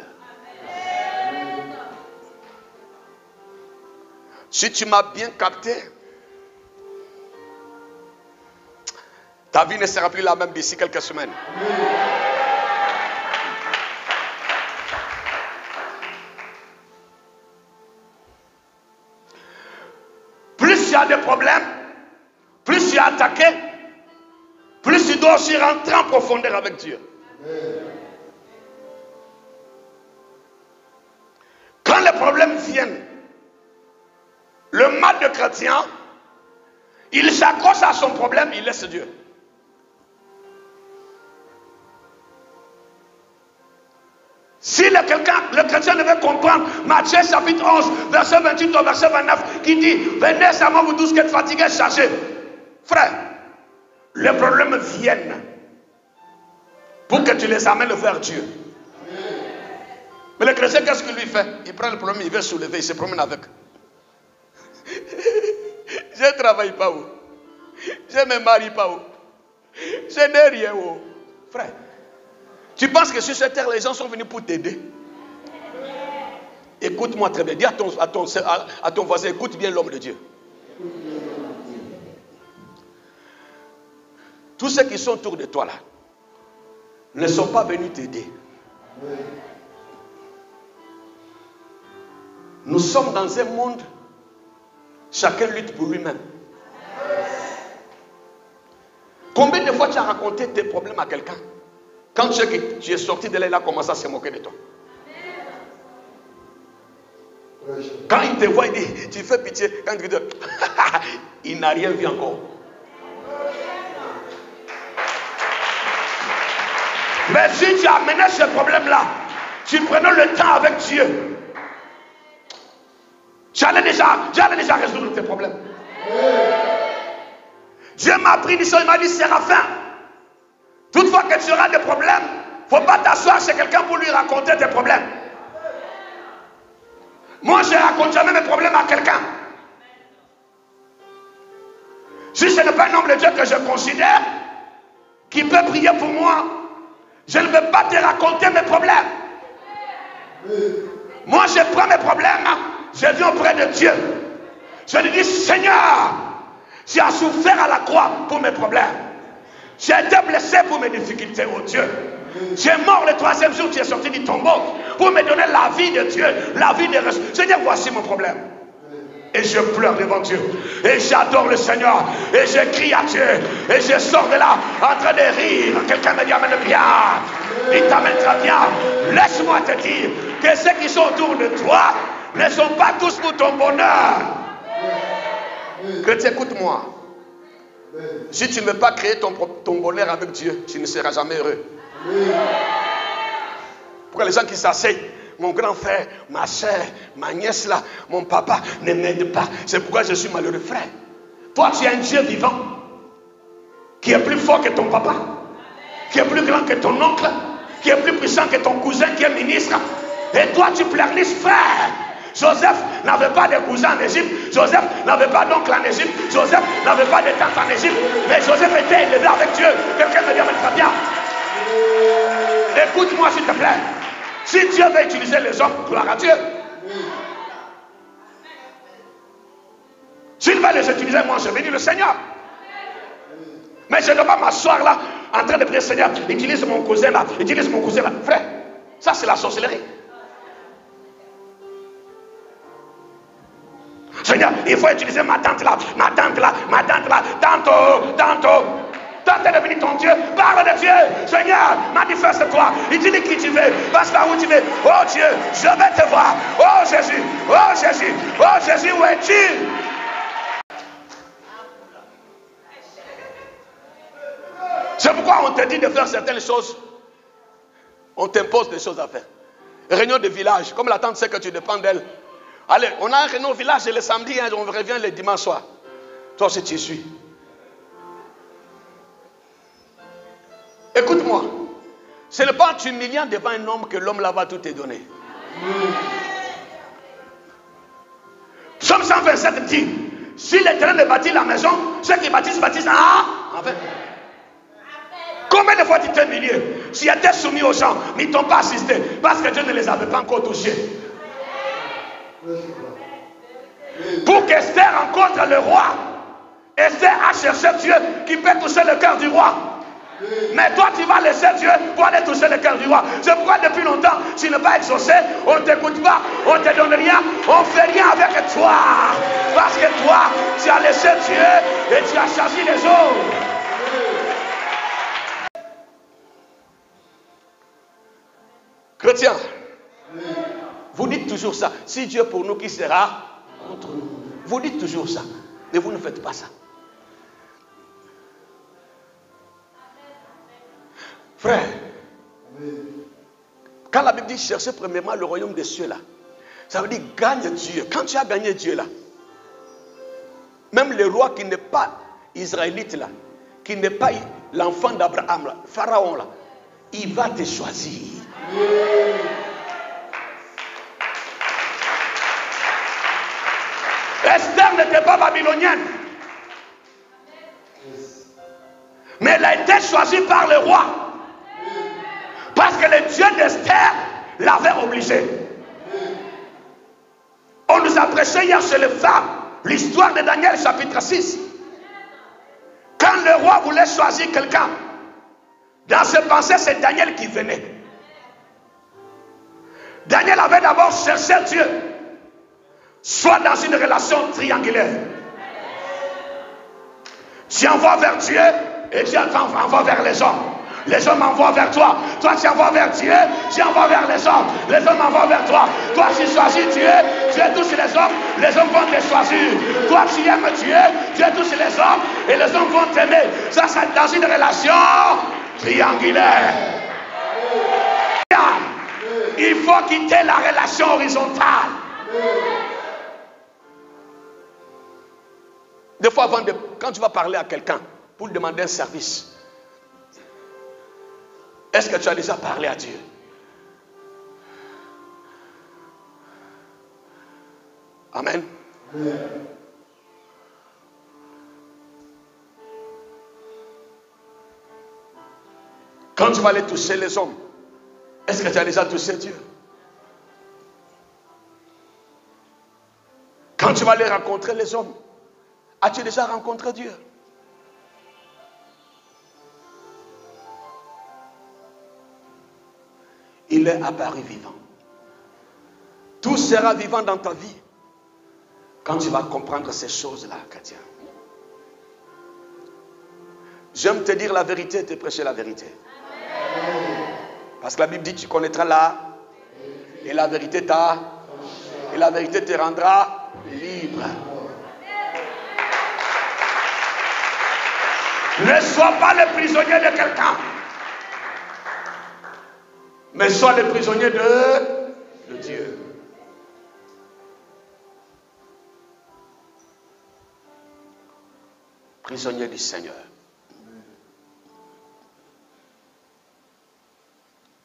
Si tu m'as bien capté, ta vie ne sera plus la même d'ici quelques semaines. tu as des problèmes, plus tu es attaqué, plus tu dois aussi rentrer en profondeur avec Dieu. Quand les problèmes viennent, le mal de chrétien, il s'accroche à son problème, il laisse Dieu. Si le chrétien devait comprendre Matthieu chapitre 11, verset 28 au verset 29, qui dit, venez à moi vous tous qui êtes fatigués, chargés. Frère, les problèmes viennent pour que tu les amènes vers Dieu. Mais le chrétien, qu'est-ce qu'il lui fait? Il prend le problème, il veut soulever, il se promène avec. Je ne travaille pas où. Je ne me marie pas où. Je n'ai rien où. Frère, tu penses que sur cette terre, les gens sont venus pour t'aider? Écoute-moi très bien. Dis à ton voisin, écoute bien l'homme de Dieu. Tous ceux qui sont autour de toi là ne sont pas venus t'aider. Nous sommes dans un monde, chacun lutte pour lui-même. Combien de fois tu as raconté tes problèmes à quelqu'un? Quand tu es sorti de là, il a commencé à se moquer de toi. Quand il te voit, il dit, tu fais pitié. Quand il dit, il n'a rien vu encore. Mais si tu amenais ce problème-là, tu prenais le temps avec Dieu, tu allais déjà résoudre tes problèmes. Dieu m'a pris du son, il m'a dit, Séraphin, toutefois que tu auras des problèmes, il ne faut pas t'asseoir chez quelqu'un pour lui raconter tes problèmes. Moi, je ne raconte jamais mes problèmes à quelqu'un. Si ce n'est pas un homme de Dieu que je considère, qui peut prier pour moi, je ne veux pas te raconter mes problèmes. Moi, je prends mes problèmes, je viens auprès de Dieu. Je lui dis, Seigneur, tu as souffert à la croix pour mes problèmes. J'ai été blessé pour mes difficultés, oh Dieu. J'ai mort le 3e jour, tu es sorti du tombeau pour me donner la vie de Dieu, la vie de Dieu. Seigneur, voici mon problème. Et je pleure devant Dieu. Et j'adore le Seigneur. Et je crie à Dieu. Et je sors de là en train de rire. Quelqu'un me dit, amène bien. Il t'amène très bien. Laisse-moi te dire que ceux qui sont autour de toi ne sont pas tous pour ton bonheur. Chrétien, écoute-moi. Si tu ne veux pas créer ton bonheur avec Dieu, tu ne seras jamais heureux. Pourquoi les gens qui s'asseyent, mon grand frère, ma soeur, ma nièce là, mon papa ne m'aide pas. C'est pourquoi je suis malheureux, frère. Toi, tu as un Dieu vivant qui est plus fort que ton papa, qui est plus grand que ton oncle, qui est plus puissant que ton cousin qui est ministre. Et toi, tu pleurniches, frère. Joseph n'avait pas de cousin en Égypte. Joseph n'avait pas d'oncle en Égypte. Joseph n'avait pas de tante en Égypte. Mais Joseph était élevé avec Dieu. Quelqu'un me dit, mais très bien. Écoute-moi s'il te plaît. Si Dieu veut utiliser les hommes, gloire à Dieu. S'il va les utiliser, moi je bénis le Seigneur. Mais je ne dois pas m'asseoir là en train de prier, Seigneur, utilise mon cousin là, utilise mon cousin là. Frère, ça c'est la sorcellerie. Seigneur, il faut utiliser ma tante là, ma tante là, ma tante là, tantôt. Tente de bénir ton Dieu, parle de Dieu. Seigneur, manifeste-toi. Utilise qui tu veux, passe par où tu veux. Oh Dieu, je vais te voir. Oh Jésus, oh Jésus, oh Jésus, où es-tu? C'est pourquoi on te dit de faire certaines choses. On t'impose des choses à faire. Réunion de village, comme la tante sait que tu dépends d'elle. Allez, on a un réunion au village le samedi, hein, on revient le dimanche soir. Toi aussi tu suis. Écoute-moi, ce n'est pas en t'humiliant devant un homme que l'homme là va tout te donner. Psaume 127 dit, si l'Éternel ne bâtit la maison, ceux qui bâtissent en fait. Combien de fois tu t'es humilié? Tu étais soumis aux gens, mais ils ne t'ont pas assisté parce que Dieu ne les avait pas encore touchés. Pour qu'Esther rencontre le roi, Esther a cherché Dieu qui peut toucher le cœur du roi. Mais toi, tu vas laisser Dieu pour aller toucher le cœur du roi. C'est pourquoi depuis longtemps, tu n'es pas exaucé, on ne t'écoute pas, on ne te donne rien, on ne fait rien avec toi. Parce que toi, tu as laissé Dieu et tu as choisi les autres. Chrétiens, vous dites toujours ça. Si Dieu est pour nous, qui sera contre nous? Vous dites toujours ça, mais vous ne faites pas ça. Frère, quand la Bible dit chercher premièrement le royaume des cieux là, ça veut dire gagne Dieu. Quand tu as gagné Dieu là, même le roi qui n'est pas israélite là, qui n'est pas l'enfant d'Abraham là, Pharaon là, il va te choisir. Esther n'était pas babylonienne, mais elle a été choisie par le roi. Parce que le Dieu d'Esther l'avait obligé. On nous a prêché hier chez les femmes l'histoire de Daniel chapitre 6. Quand le roi voulait choisir quelqu'un, dans ses pensées, c'est Daniel qui venait. Daniel avait d'abord cherché Dieu, soit dans une relation triangulaire. Tu envoies vers Dieu et Dieu envoie vers les hommes. Les hommes envoient vers toi. Toi, tu envoies vers Dieu, tu envoies vers les hommes. Les hommes envoient vers toi. Toi, tu choisis Dieu, Dieu touche les hommes vont te choisir. Toi, tu aimes Dieu, Dieu touche les hommes et les hommes vont t'aimer. Ça, c'est dans une relation triangulaire. Il faut quitter la relation horizontale. Des fois, quand tu vas parler à quelqu'un pour lui demander un service, est-ce que tu as déjà parlé à Dieu? Amen. Quand tu vas aller toucher les hommes, est-ce que tu as déjà touché Dieu? Quand tu vas aller rencontrer les hommes, as-tu déjà rencontré Dieu? Il est apparu vivant. Tout sera vivant dans ta vie quand tu vas comprendre ces choses-là, chrétien. J'aime te dire la vérité et te prêcher la vérité. Parce que la Bible dit tu connaîtras là et la vérité te rendra libre. Ne sois pas le prisonnier de quelqu'un, mais sois le prisonnier de Dieu. Prisonnier du Seigneur.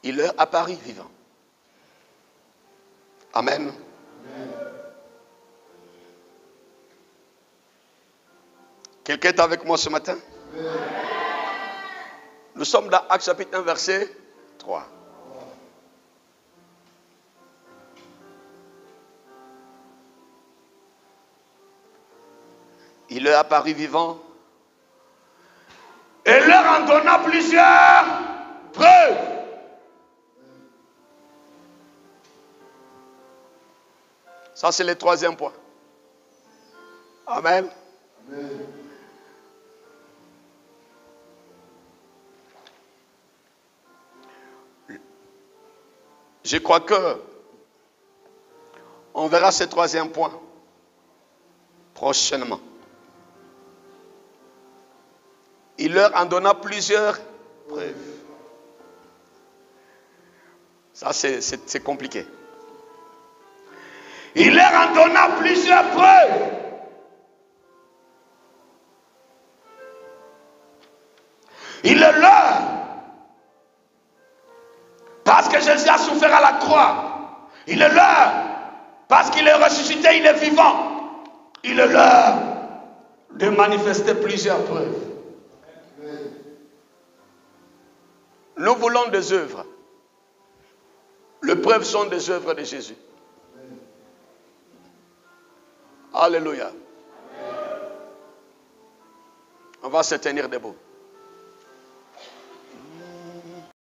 Il leur apparut vivant. Amen. Quelqu'un est avec moi ce matin? Nous sommes dans Actes chapitre 1 verset 3. Il leur apparut vivant et leur en donna plusieurs preuves. Ça, c'est le troisième point. Amen. Amen. Je crois que on verra ce troisième point prochainement. Il leur en donna plusieurs preuves. Ça, c'est compliqué. Il leur en donna plusieurs preuves. Il le leur. Parce que Jésus a souffert à la croix. Il le leur. Parce qu'il est ressuscité, il est vivant. Il le leur de manifester plusieurs preuves. Nous voulons des œuvres. Les preuves sont des œuvres de Jésus. Alléluia. On va se tenir debout.